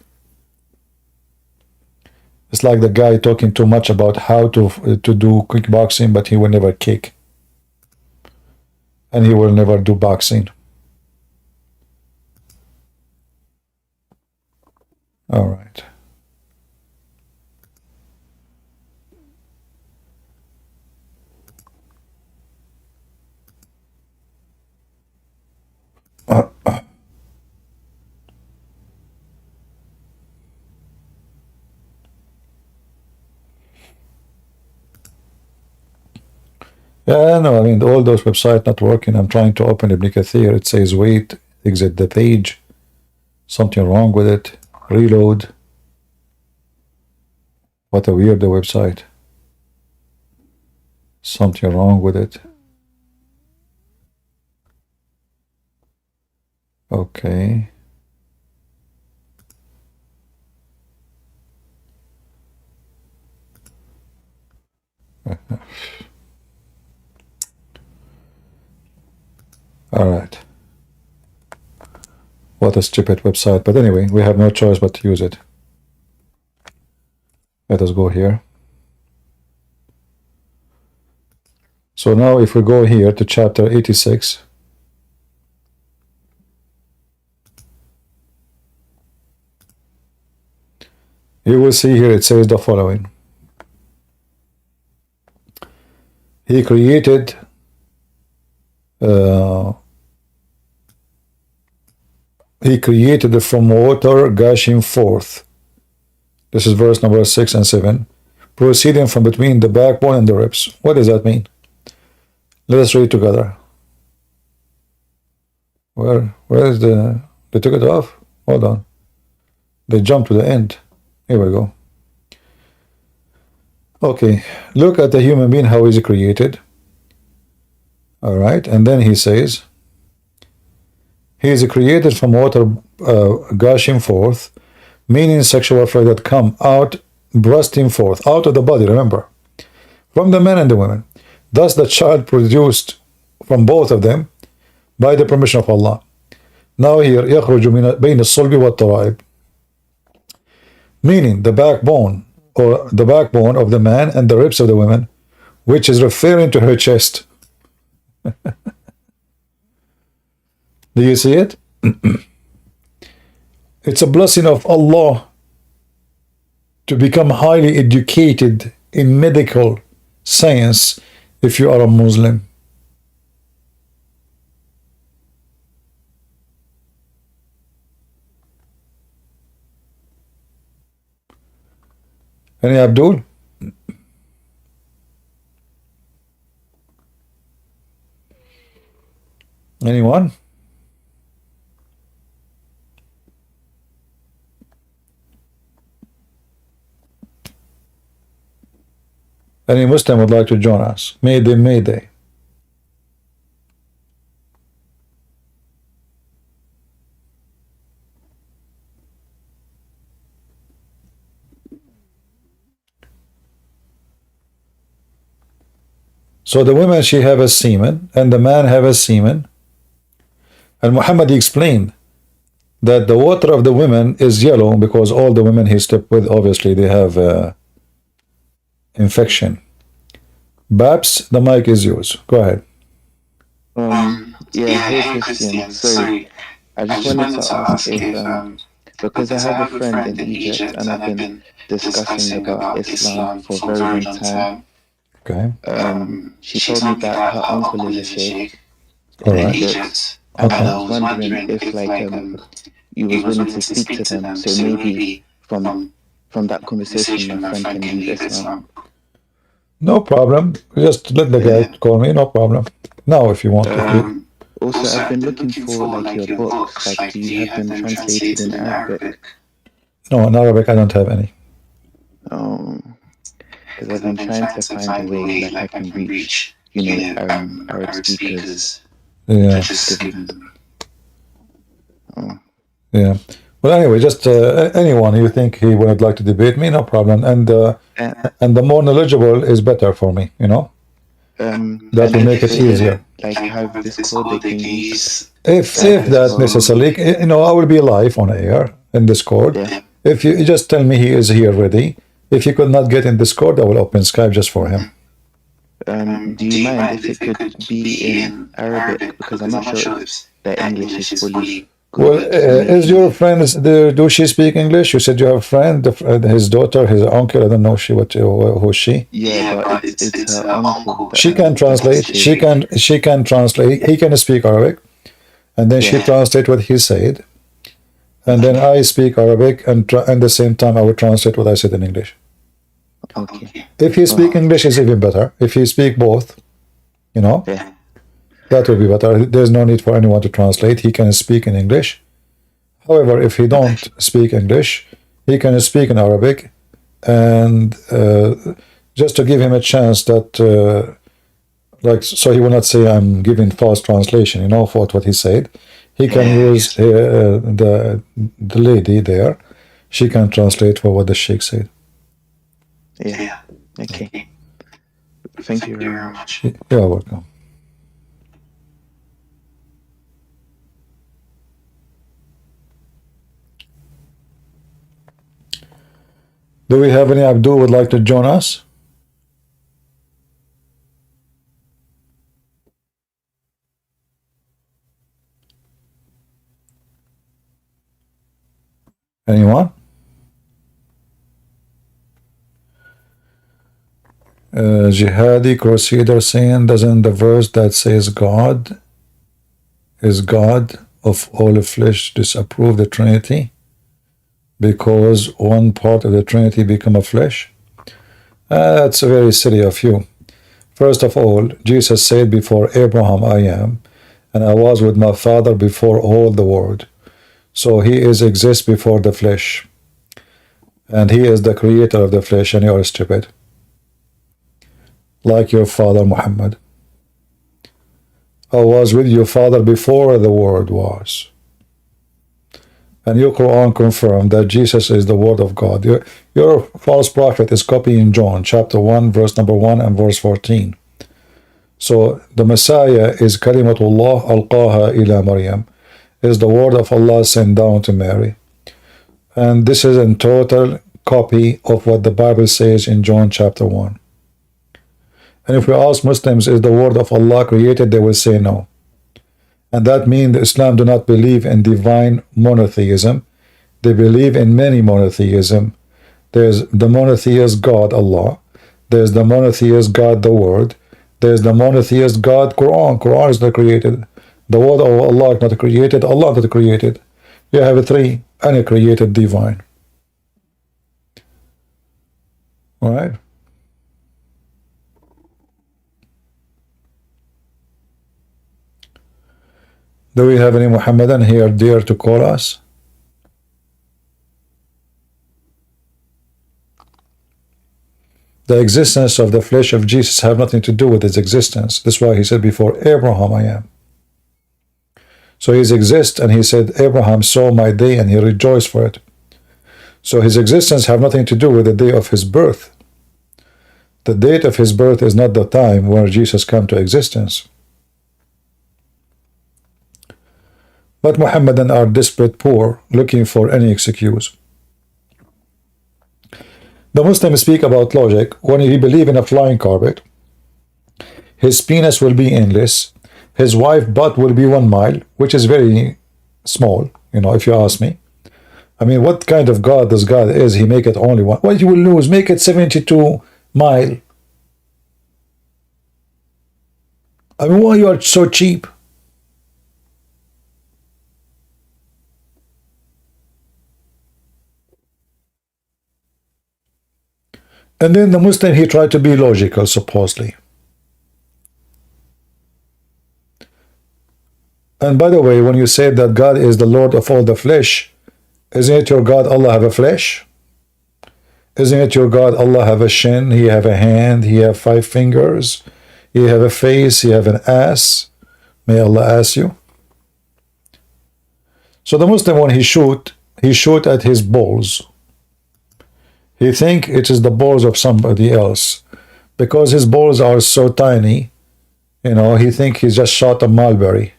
It's like the guy talking too much about how to do kickboxing, but he will never kick. And he will never do boxing. All right. Yeah, no, I mean, all those websites not working. I'm trying to open Ibn Kathir. It says, wait, exit the page. Something wrong with it. Reload. What a weird website. Something wrong with it. Okay. All right. What a stupid website. But anyway, we have no choice but to use it. Let us go here. So now if we go here to chapter 86, you will see here it says the following. He created from water gushing forth. This is verse number 6 and 7. Proceeding from between the backbone and the ribs. What does that mean? Let us read together. Where is the... They took it off? Hold on. They jumped to the end. Here we go. Okay. Look at the human being, how is he created. All right. And then he says, he is created from water gushing forth, meaning sexual fluid that come out, bursting forth, out of the body, remember, from the men and the women. Thus the child produced from both of them by the permission of Allah. Now here, يخرج بين الصلب والترائب, meaning the backbone, or the backbone of the man and the ribs of the women, which is referring to her chest. Do you see it? It's a blessing of Allah to become highly educated in medical science if you are a Muslim. Any Abdul? Anyone? Any Muslim would like to join us? Mayday, Mayday. So the woman, she have a semen, and the man have a semen. And Muhammad explained that the water of the women is yellow because all the women he slept with, obviously, they have infection. Babs, the mic is yours. Go ahead. Yeah, hey Christian. Sorry, I just wanted to ask if, because I have a friend in Egypt and I've been discussing about Islam for a very long time. Okay. She told me that her uncle is a sheikh All in right. Egypt, and I was wondering if, you was willing to speak to them, so maybe from that conversation, my friend can leave Islam. No problem. Just let the guy call me. No problem. Now, if you want to. Also, I've been looking for your books. Do you have them translated in Arabic? No, in Arabic I don't have any. Because I've been trying to find a way I can reach Arab speakers. Yeah. Just given. Oh. Yeah. Well, anyway, just anyone you think he would like to debate me, no problem. And the more knowledgeable is better for me, you know. That will make it easier. Like have this code they can use. If that necessarily, you know, I will be live on air in Discord. Yeah. If you just tell me he is here ready. If he could not get in Discord, I will open Skype just for him. Do you mind if it could be in Arabic, because I'm not sure if the English is fully good. Well, is your friend, do she speak English? You said you have a friend, his daughter, his uncle, I don't know who is she? Yeah, but it's her uncle. She can translate, she can translate, he can speak Arabic, and then she translate what he said, and then I speak Arabic, and at the same time I will translate what I said in English. Okay. If he speak English, is even better. If he speak both, you know, that will be better. There's no need for anyone to translate. He can speak in English. However, if he don't speak English, he can speak in Arabic, and just to give him a chance that, like, so he will not say I'm giving false translation, you know, for what he said. He can use the lady there. She can translate for what the sheikh said. Yeah. Okay. Thank you very much. You're welcome. Do we have any Abdul would like to join us? Anyone? Jihadi Crusader saying, doesn't the verse that says God is God of all flesh disapprove the Trinity because one part of the Trinity become a flesh? That's very silly of you. First of all, Jesus said, before Abraham I am, and I was with my Father before all the world. So he exists before the flesh, and he is the creator of the flesh, and you are stupid. Like your father Mohammed. I was with your father before the world was. And your Quran confirmed that Jesus is the word of God. Your false prophet is copying John chapter 1 verse number 1 and verse 14. So the Messiah is Kalimatullah alqaha ila Maryam, is the word of Allah sent down to Mary. And this is in total copy of what the Bible says in John chapter 1. And if we ask Muslims, is the word of Allah created, they will say no. And that means Islam do not believe in divine monotheism. They believe in many monotheism. There's the monotheist God, Allah. There's the monotheist God, the Word. There's the monotheist God, Quran. Quran is not created. The word of Allah is not created. Allah is not created. You have three uncreated divine. All right? Do we have any Muhammadan here dare to call us? The existence of the flesh of Jesus have nothing to do with his existence. That's why he said, before Abraham I am. So he exists, and he said, Abraham saw my day and he rejoiced for it. So his existence have nothing to do with the day of his birth. The date of his birth is not the time where Jesus came to existence. But Muhammadan are desperate poor, looking for any excuse. The Muslims speak about logic. When he believe in a flying carpet, his penis will be endless, his wife butt will be 1 mile, which is very small, you know, if you ask me. I mean, what kind of God this God is? He make it only one. What you will lose? Make it 72 mile. I mean, why you are so cheap? And then the Muslim, he tried to be logical, supposedly. And by the way, when you say that God is the Lord of all the flesh, isn't it your God Allah have a flesh? Isn't it your God Allah have a shin, he have a hand, he have 5 fingers, You have a face, you have an ass. May Allah ask you. So the Muslim, when he shoot at his balls. He think it is the balls of somebody else. Because his balls are so tiny, you know, he think he just shot a mulberry.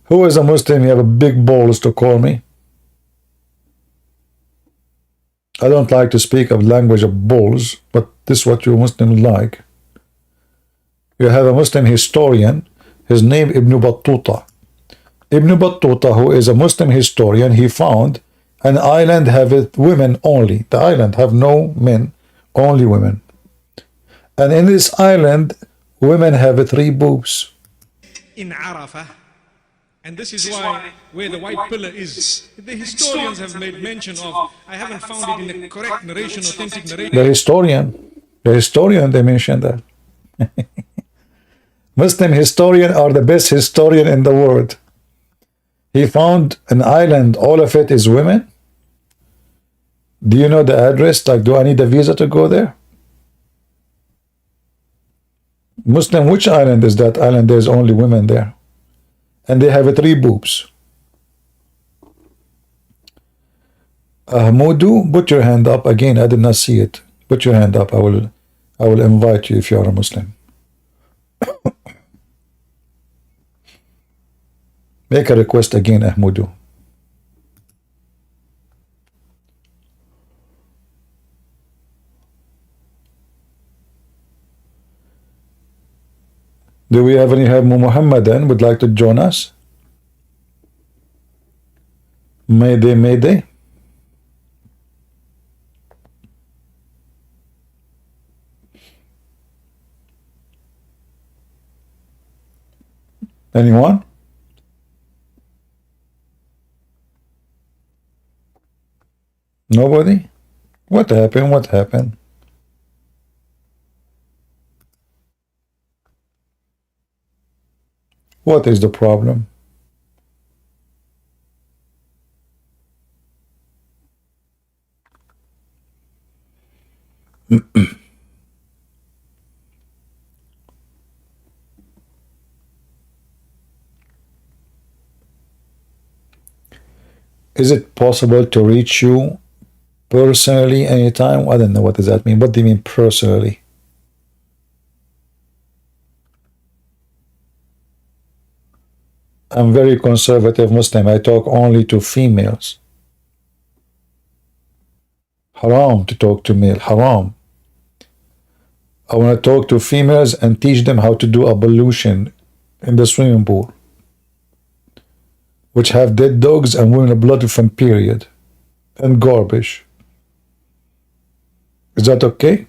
Who is a Muslim? You have a big balls to call me? I don't like to speak of language of balls, but this is what you Muslims like. You have a Muslim historian, his name Ibn Battuta. Ibn Battuta, who is a Muslim historian, he found an island have women only. The island have no men, only women. And in this island, women have 3 boobs. In Arafah, and this is why where the white pillar is, the historians have made mention of, I haven't found it in the correct narration, authentic narration. The historian, they mentioned that. Muslim historian are the best historian in the world. He found an island, all of it is women. Do you know the address? Like, do I need a visa to go there? Muslim, which island is that island? There's only women there. And they have 3 boobs. Ahmedu, put your hand up. Again, I did not see it. Put your hand up. I will invite you if you are a Muslim. Make a request again, Ahmedu. Do we have any Mohammed then would like to join us? Mayday, mayday. Anyone? Nobody? What happened? What happened? What is the problem? Is it possible to reach you personally anytime? I don't know, what does that mean? What do you mean personally? I'm very conservative Muslim. I talk only to females. Haram to talk to male. Haram. I want to talk to females and teach them how to do ablution in the swimming pool, which have dead dogs and women blood from period and garbage. Is that okay?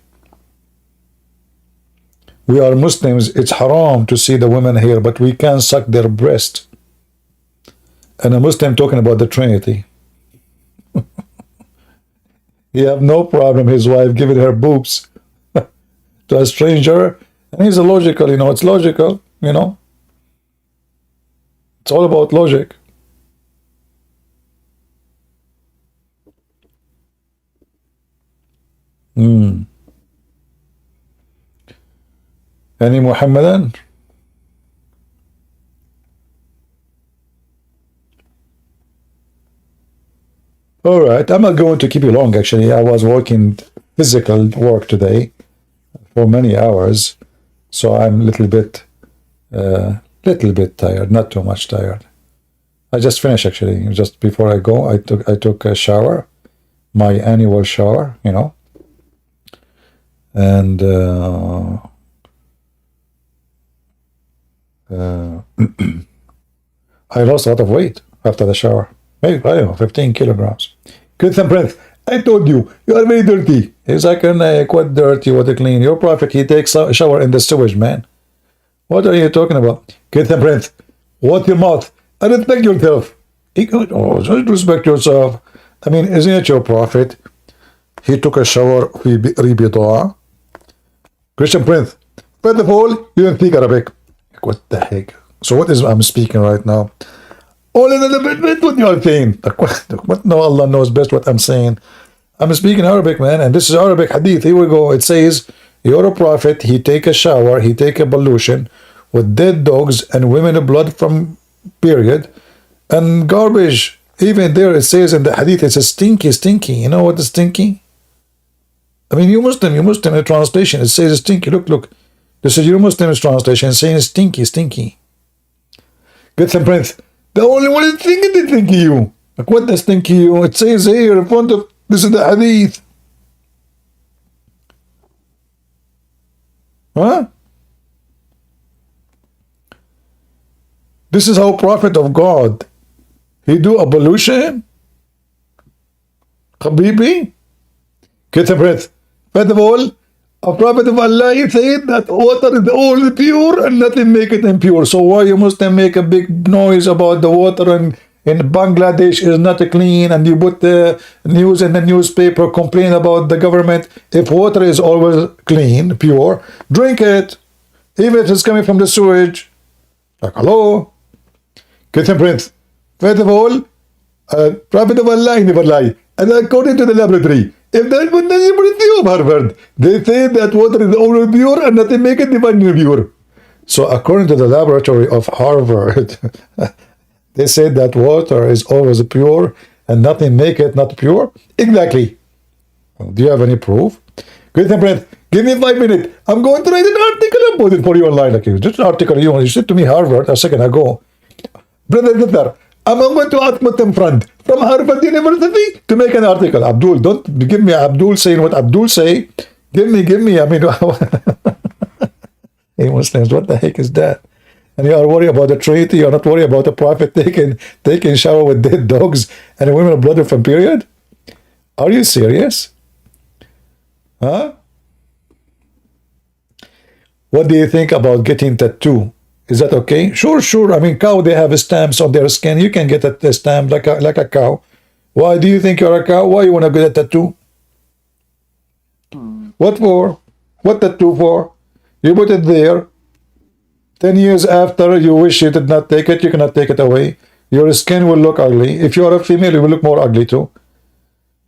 We are Muslims. It's haram to see the women here, but we can suck their breast. And a Muslim talking about the Trinity. He have no problem his wife giving her boobs to a stranger. And he's illogical, you know. It's logical, you know. It's all about logic. Any Muhammadan? All right, I'm not going to keep you long. Actually, I was working physical work today for many hours, so I'm a little bit tired. Not too much tired. I just finished actually. Just before I go, I took a shower, my annual shower, you know, and I lost a lot of weight after the shower. Maybe, I don't know, 15 kilograms. Good some breath. I told you, you are very dirty. He's like, quite dirty, what to clean. Your prophet, he takes a shower in the sewage, man. What are you talking about? Get some breath. Watch your mouth. And respect yourself. Oh, just respect yourself. I mean, isn't it your prophet? He took a shower, Dawah. Christian Prince. First of all, you don't speak Arabic. What the heck? So what is I'm speaking right now? All in the bit what you are saying. What? No, Allah knows best what I'm saying. I'm speaking Arabic, man, and this is Arabic hadith. Here we go. It says You're a prophet. He take a shower. He take a pollution with dead dogs and women blood from period and garbage. Even there it says in the hadith, it's a stinky, stinky. You know what is stinky? I mean, you Muslim in the translation, it says stinky. Look. This is your Muslim's translation saying stinky, stinky. Get some prince. The only one is thinking the stinky you. Like what the stinky you? It says here in front of, this is the hadith. Huh? This is how prophet of God, he do ablution? Habibi? Get a breath. First of all, a prophet of Allah, he said that water is all pure and nothing make it impure. So why you Muslim make a big noise about the water and in Bangladesh is not clean, and you put the news in the newspaper complain about the government? If water is always clean, pure, drink it, even if it's coming from the sewage. Like, hello? Get some prince. First of all, prophet of Allah, he never lie. And according to the laboratory, if that was the University of Harvard, they say that water is always pure and nothing make it divinely pure. So according to the laboratory of Harvard, they say that water is always pure and nothing make it not pure. Exactly. Do you have any proof? Good, friend. Give me 5 minutes. I'm going to write an article about it for you online. Like just an article you said to me Harvard a second ago. Brother, I'm going to ask Muslim friend from Harvard University to make an article. Abdul, don't give me Abdul saying what Abdul say. Give me. I mean, hey Muslims, what the heck is that? And you are worried about the Trinity. You're not worried about the prophet taking shower with dead dogs and women blood from period. Are you serious? Huh? What do you think about getting tattoo? Is that okay? Sure. I mean, cow, they have stamps on their skin. You can get a stamp like a cow. Why do you think you're a cow? Why you want to get a tattoo? What for? What tattoo for? You put it there. 10 years after you wish you did not take it, you cannot take it away. Your skin will look ugly. If you are a female, you will look more ugly too.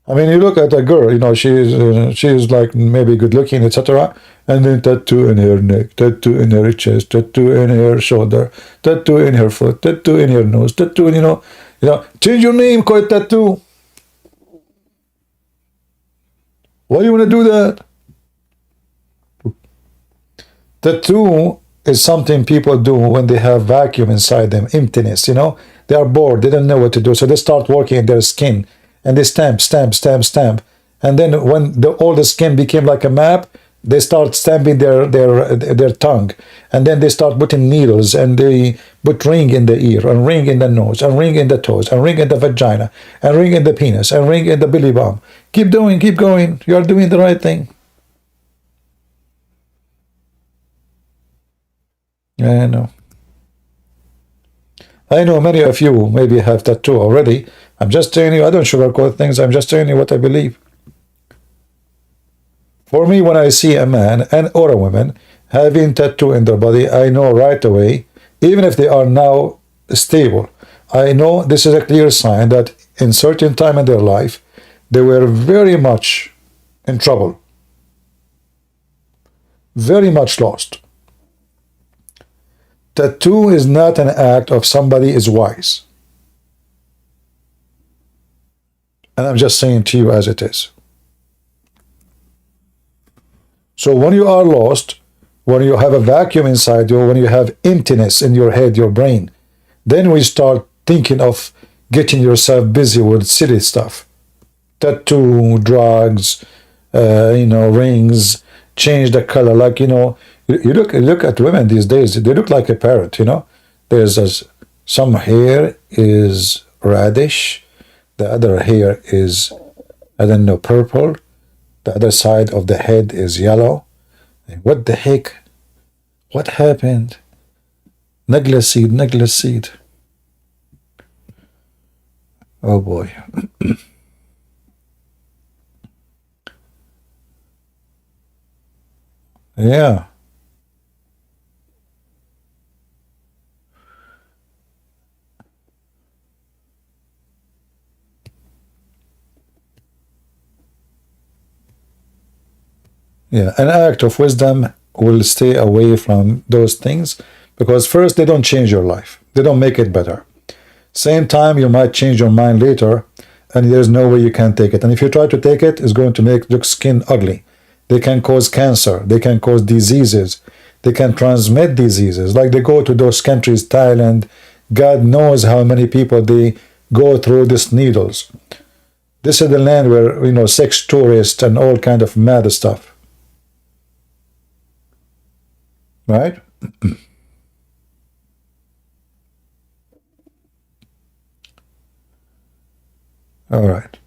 I mean, you look at a girl, you know, she is like maybe good looking, etc. And then tattoo in her neck, tattoo in her chest, tattoo in her shoulder, tattoo in her foot, tattoo in her nose, tattoo in, you know, change your name, call it tattoo. Why do you want to do that? Tattoo is something people do when they have vacuum inside them, emptiness, you know. They are bored, they don't know what to do, so they start working in their skin. And they stamp. And then when all the skin became like a map, they start stamping their tongue. And then they start putting needles, and they put ring in the ear, and ring in the nose, and ring in the toes, and ring in the vagina, and ring in the penis, and ring in the belly bump. Keep going. You are doing the right thing. I know many of you maybe have tattoo already. I'm just telling you, I don't sugarcoat things. I'm just telling you what I believe. For me, when I see a man or a woman having tattoo in their body, I know right away, even if they are now stable, I know this is a clear sign that in certain time in their life, they were very much in trouble, very much lost. Tattoo is not an act of somebody is wise. And I'm just saying to you as it is. So when you are lost, when you have a vacuum inside you, when you have emptiness in your head, your brain, then we start thinking of getting yourself busy with silly stuff. Tattoo, drugs, rings, change the color. Like, you look at women these days, they look like a parrot, There's some hair is reddish, the other hair is, I don't know, purple, the other side of the head is yellow. What the heck? What happened? Necklace seed. Oh boy. Yeah. Yeah, an act of wisdom will stay away from those things because first, they don't change your life. They don't make it better. Same time, you might change your mind later and there's no way you can take it. And if you try to take it, it's going to make your skin ugly. They can cause cancer. They can cause diseases. They can transmit diseases. Like they go to those countries, Thailand, God knows how many people they go through these needles. This is the land where, sex tourists and all kind of mad stuff. Right? All right.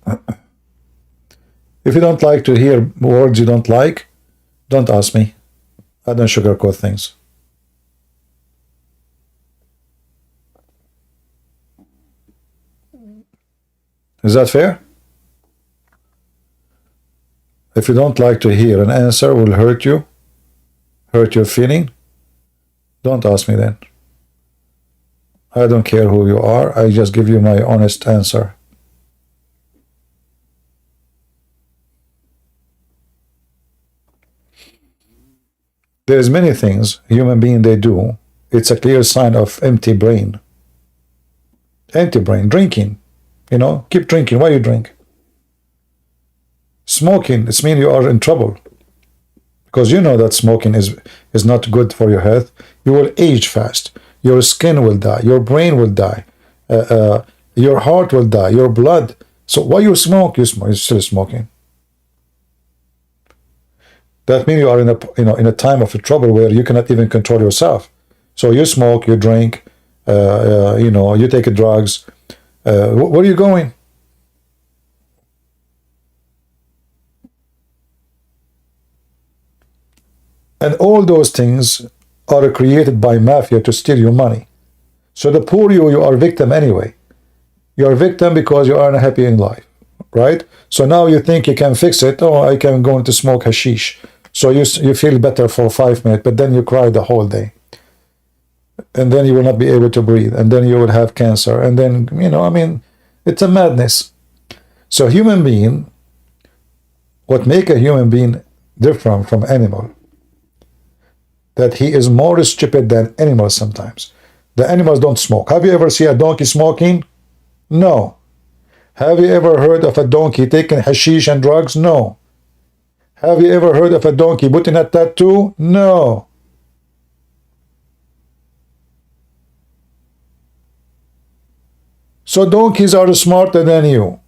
If you don't like to hear words you don't like, don't ask me. I don't sugarcoat things. Is that fair? If you don't like to hear an answer will hurt you, hurt your feeling, don't ask me then. I don't care who you are. I just give you my honest answer. There's many things human beings they do. It's a clear sign of empty brain. Empty brain. Drinking. Keep drinking. Why you drink? Smoking. It means you are in trouble. Because you know that smoking is not good for your health. You will age fast. Your skin will die. Your brain will die. Your heart will die. Your blood. So why you smoke? You smoke. You're still smoking. That means you are in a time of trouble where you cannot even control yourself. So you smoke, you drink, you take drugs. Where are you going? And all those things are created by mafia to steal your money. So the poor you are a victim anyway. You are a victim because you are unhappy in life, right? So now you think you can fix it. Oh, I can go to smoke hashish. So you feel better for 5 minutes, but then you cry the whole day. And then you will not be able to breathe. And then you will have cancer. And then, it's a madness. So human being, what make a human being different from animal, that he is more stupid than animals sometimes. The animals don't smoke. Have you ever seen a donkey smoking? No. Have you ever heard of a donkey taking hashish and drugs? No. Have you ever heard of a donkey putting a tattoo? No. So donkeys are smarter than you.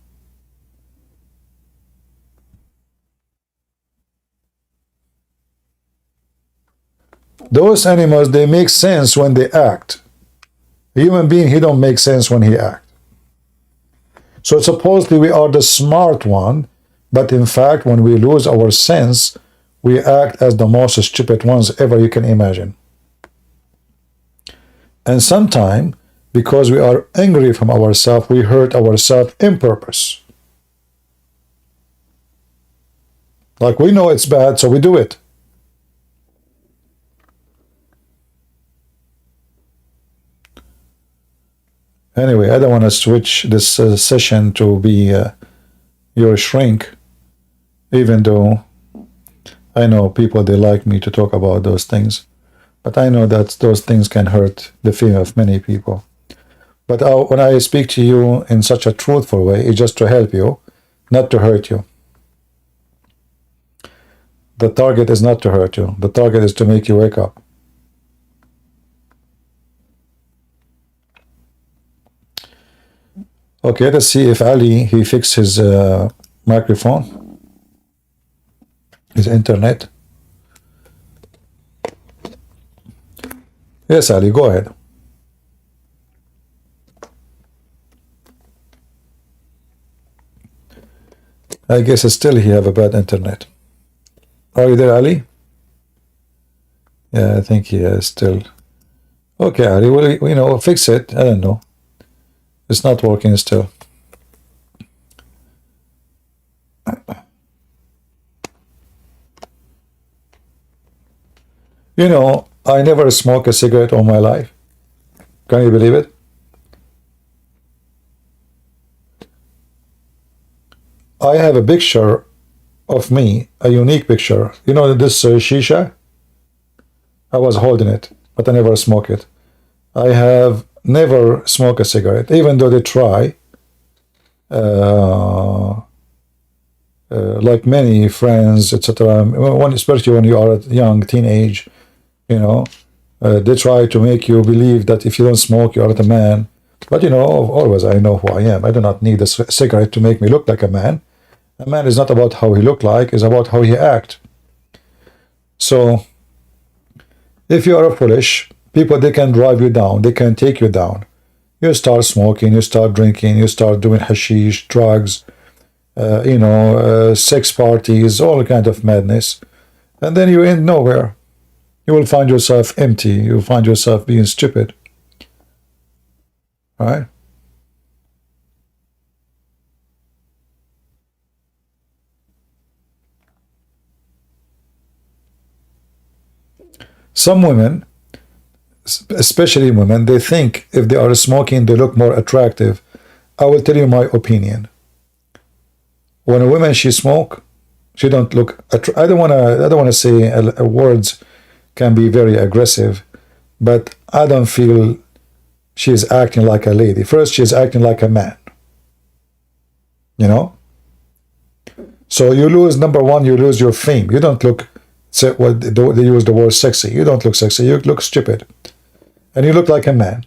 Those animals, they make sense when they act. A human being, he don't make sense when he act. So supposedly we are the smart one, but in fact, when we lose our sense, we act as the most stupid ones ever you can imagine. And sometimes, because we are angry from ourselves, we hurt ourselves in purpose. Like we know it's bad, so we do it. Anyway, I don't want to switch this session to be your shrink, even though I know people, they like me to talk about those things. But I know that those things can hurt the feeling of many people. But when I speak to you in such a truthful way, it's just to help you, not to hurt you. The target is not to hurt you. The target is to make you wake up. Okay, let's see if Ali, he fixed his microphone, his internet. Yes, Ali, go ahead. I guess still he have a bad internet. Are you there, Ali? Yeah, I think he is still. Okay, Ali, well, fix it. I don't know. It's not working still. I never smoked a cigarette all my life. Can you believe it? I have a picture of me, a unique picture. You know this shisha? I was holding it, but I never smoke it. I have never smoked a cigarette, even though they try. Like many friends, etc. Especially when you are a young teenage, you know, they try to make you believe that if you don't smoke, you are not a man. But you know, always I know who I am. I do not need a cigarette to make me look like a man. A man is not about how he look like; it's about how he act. So, if you are foolish, people they can drive you down. They can take you down. You start smoking. You start drinking. You start doing hashish, drugs. Sex parties, all kind of madness, and then you end nowhere. You will find yourself empty. You'll find yourself being stupid. Right? Some women, especially women, they think if they are smoking, they look more attractive. I will tell you my opinion. When a woman she smoke, she don't look. I don't wanna say words can be very aggressive, but I don't feel she's acting like a lady. First, she's acting like a man. You know. So you lose number one. You lose your fame. You don't look. What they use the word sexy. You don't look sexy. You look stupid, and you look like a man.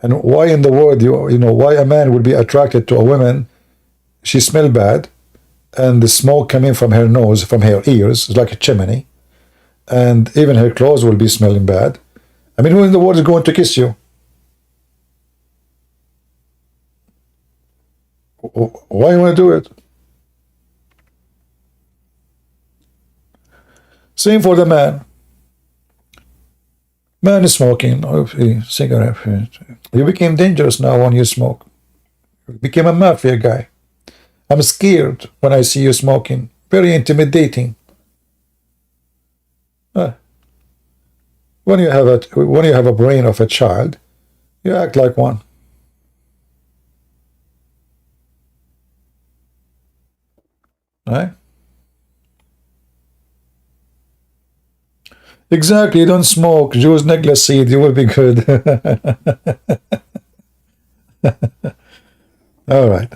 And why in the world why a man would be attracted to a woman? She smell bad, and the smoke coming from her nose, from her ears, is like a chimney, and even her clothes will be smelling bad. I mean, who in the world is going to kiss you? Why you want to do it? Same for the man. Man is smoking, cigarette. You became dangerous now when you smoke. You became a mafia guy. I'm scared when I see you smoking. Very intimidating. When you have a brain of a child, you act like one. Right? Exactly. Don't smoke. Use necklace seed. You will be good. All right.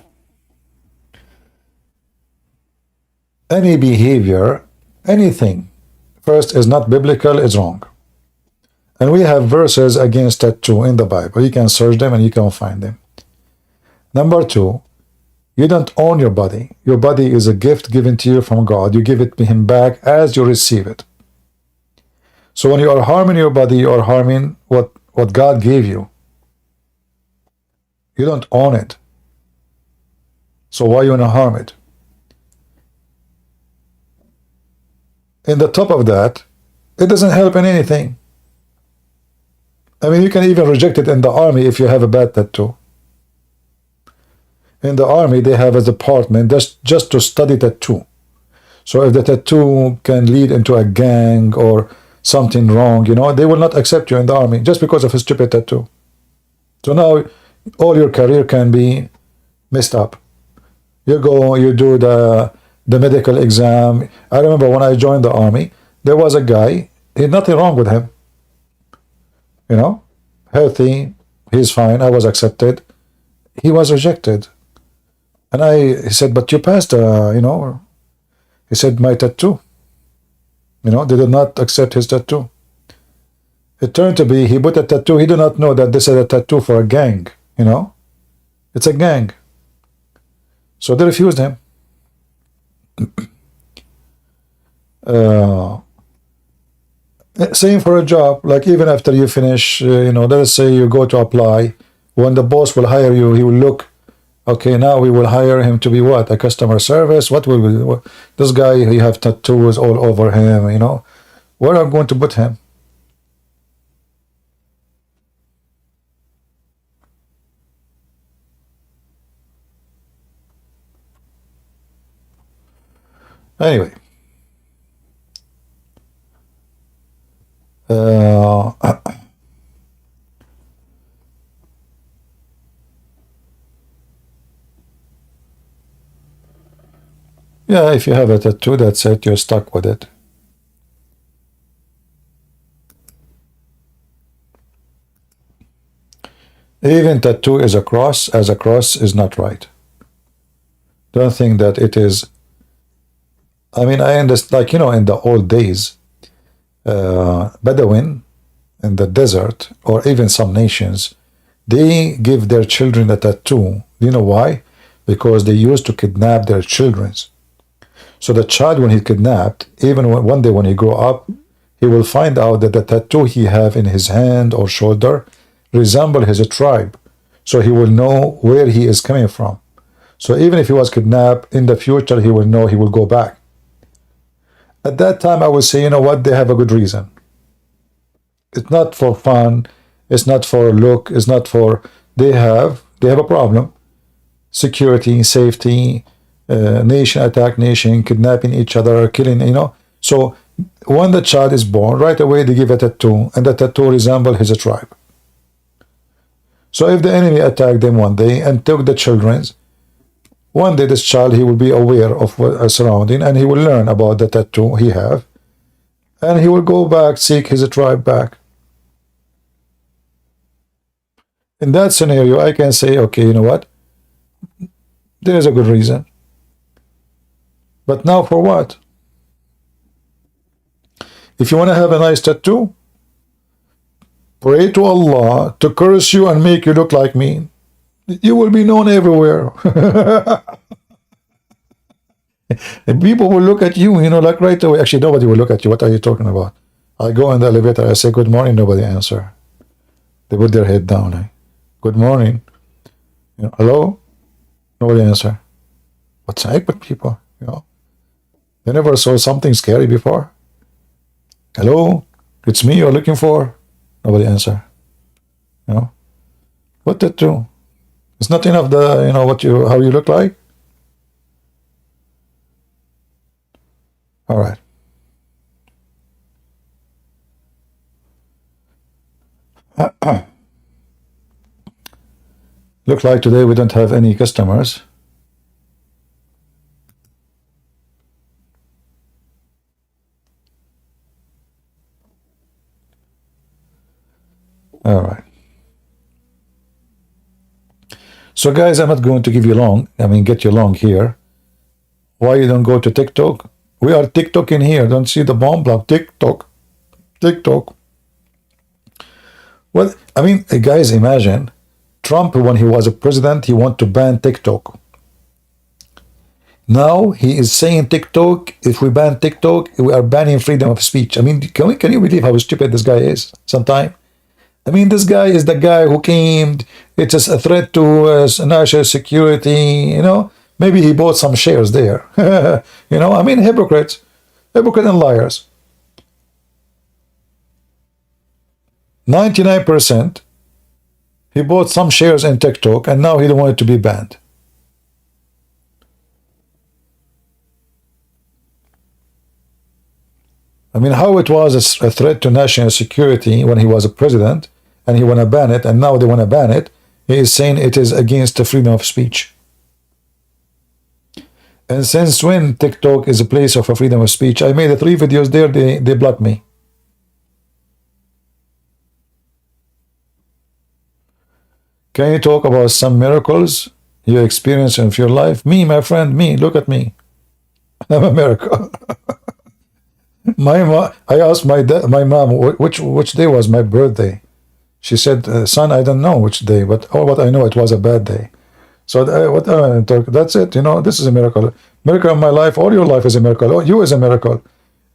Any behavior, anything, first is not biblical, is wrong. And we have verses against tattoo in the Bible. You can search them and you can find them. Number two, you don't own your body. Your body is a gift given to you from God. You give it to him back as you receive it. So when you are harming your body, you are harming what God gave you. You don't own it. So why you want to harm it? In the top of that, it doesn't help in anything. I mean, you can even reject it in the army if you have a bad tattoo. In the army, they have a department just to study tattoo. So if the tattoo can lead into a gang or something wrong, they will not accept you in the army just because of a stupid tattoo. So now all your career can be messed up. You go, you do the medical exam. I remember when I joined the army, there was a guy, he had nothing wrong with him. Healthy, he's fine, I was accepted. He was rejected. And he said, but you passed, he said, my tattoo. They did not accept his tattoo. It turned to be, he put a tattoo, he did not know that this is a tattoo for a gang, It's a gang. So they refused him. Same for a job, like even after you finish, let us say you go to apply, when the boss will hire you, he will look, okay, now we will hire him to be what? A customer service? What will we, this guy, he have tattoos all over him, where am I going to put him? Anyway. Yeah, if you have a tattoo, that's it. You're stuck with it. Even tattoo is a cross, as a cross is not right. Don't think that it is. I mean, I understand, like, in the old days, Bedouin in the desert, or even some nations, they give their children a tattoo. Do you know why? Because they used to kidnap their children. So the child, when he kidnapped, even one day when he grow up, he will find out that the tattoo he have in his hand or shoulder resemble his tribe. So he will know where he is coming from. So even if he was kidnapped, in the future he will know, he will go back. At that time, I would say, you know what, they have a good reason. It's not for fun, it's not for look, it's not for, they have a problem. Security, safety, nation attack nation, kidnapping each other, killing, So when the child is born, right away they give a tattoo, and the tattoo resemble his tribe. So if the enemy attacked them one day and took the children's, one day this child, he will be aware of what is surrounding, and he will learn about the tattoo he have, and he will go back, seek his tribe back. In that scenario, I can say, okay, you know what? There is a good reason. But now for what? If you want to have a nice tattoo, pray to Allah to curse you and make you look like me. You will be known everywhere. And people will look at you, like right away. Actually, nobody will look at you. What are you talking about? I go in the elevator, I say, good morning, nobody answer. They put their head down. Good morning. Hello? Nobody answer. What's up with people? They never saw something scary before. Hello? It's me you're looking for? Nobody answer. What tattoo? It's not enough how you look like. All right. Look like today we don't have any customers. All right. So guys, I'm not going to give you long. Get you long here. Why you don't go to TikTok? We are TikTok in here. Don't see the bomb block. TikTok. Well, guys, imagine Trump, when he was a president, he wanted to ban TikTok. Now he is saying TikTok, if we ban TikTok, we are banning freedom of speech. Can you believe how stupid this guy is sometimes? This guy is the guy who came, it's a threat to national security, Maybe he bought some shares there. Hypocrites. Hypocrite and liars. 99%. He bought some shares in TikTok, and now he don't want it to be banned. How it was a threat to national security when he was a president, and he want to ban it, and now they want to ban it. He is saying it is against the freedom of speech. And since when TikTok is a place of freedom of speech? I made 3 videos there, they blocked me. Can you talk about some miracles you experienced in your life? Me, my friend, me, look at me. I'm a miracle. I asked my mom, which day was my birthday? She said, son, I don't know which day, but I know it was a bad day. So that's it. This is a miracle. Miracle in my life, all your life is a miracle. You is a miracle.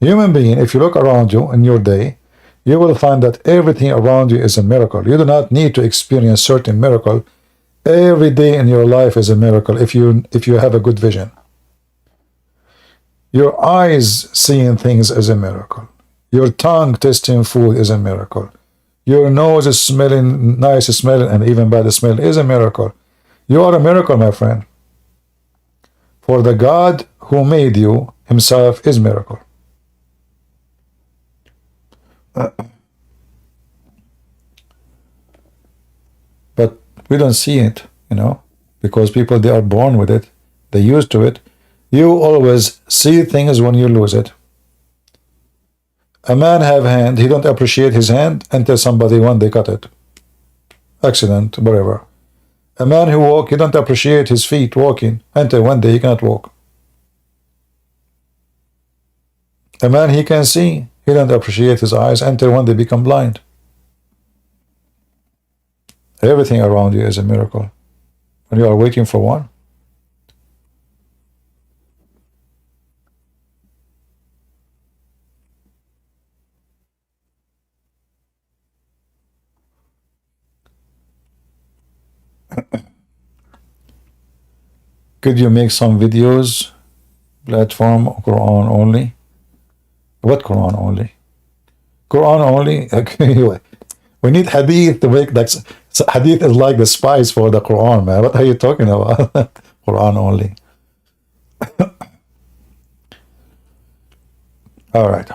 Human being, if you look around you in your day, you will find that everything around you is a miracle. You do not need to experience certain miracle. Every day in your life is a miracle if you have a good vision. Your eyes seeing things is a miracle. Your tongue tasting food is a miracle. Your nose is smelling nice smelling and even bad smell is a miracle. You are a miracle, my friend. For the God who made you himself is miracle. But we don't see it, because people, they are born with it. They're used to it. You always see things when you lose it. A man have hand, he don't appreciate his hand until somebody when they cut it. Accident, whatever. A man who walk, he don't appreciate his feet walking until one day he cannot walk. A man he can see, he don't appreciate his eyes until one day become blind. Everything around you is a miracle. When you are waiting for one. Could you make some videos, platform, Quran only? What Quran only? Quran only? Okay, we need hadith to make that. So hadith is like the spice for the Quran, man. What are you talking about? Quran only. All right.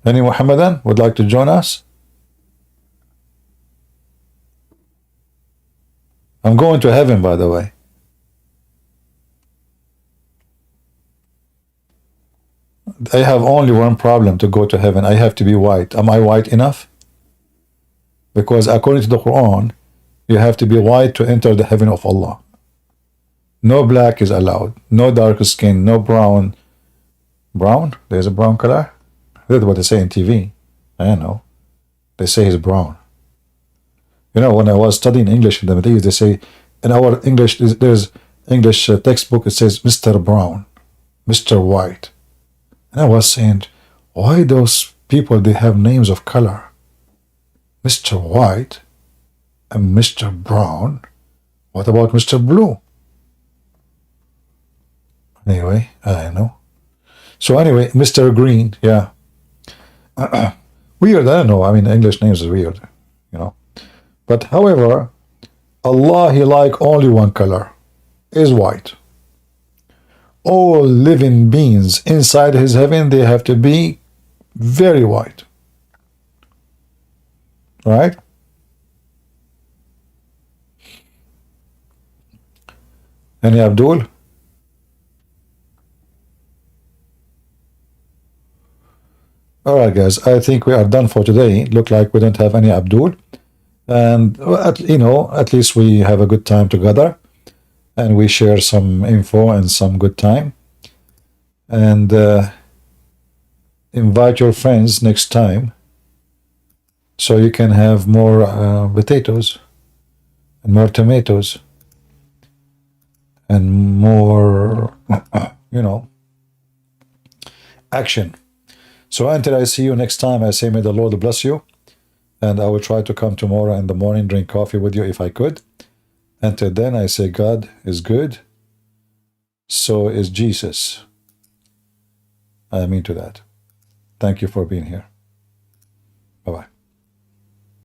Any Muhammadan would like to join us? I'm going to heaven, by the way. I have only one problem to go to heaven. I have to be white. Am I white enough? Because according to the Quran, you have to be white to enter the heaven of Allah. No black is allowed. No dark skin. No brown. Brown? There's a brown color? That's what they say on TV. I don't know. They say he's brown. You know, when I was studying English in the Middle East, they say in our English, there's English textbook, it says Mr. Brown, Mr. White. And I was saying, why those people, they have names of color? Mr. White and Mr. Brown. What about Mr. Blue? Anyway, I don't know. So anyway, Mr. Green, yeah. Weird, I don't know. I mean, English names is weird, you know. But however, Allah, he like only one color, is white. All living beings inside his heaven, they have to be very white. Right? Any Abdul? Alright guys, I think we are done for today. Look like we don't have any Abdul. And, you know, at least we have a good time together. And we share some info and some good time. And invite your friends next time. So you can have more potatoes. And more tomatoes. And more, you know, action. So until I see you next time, I say may the Lord bless you. And I will try to come tomorrow in the morning, drink coffee with you if I could. Until then, I say God is good. So is Jesus. I mean to that. Thank you for being here. Bye-bye.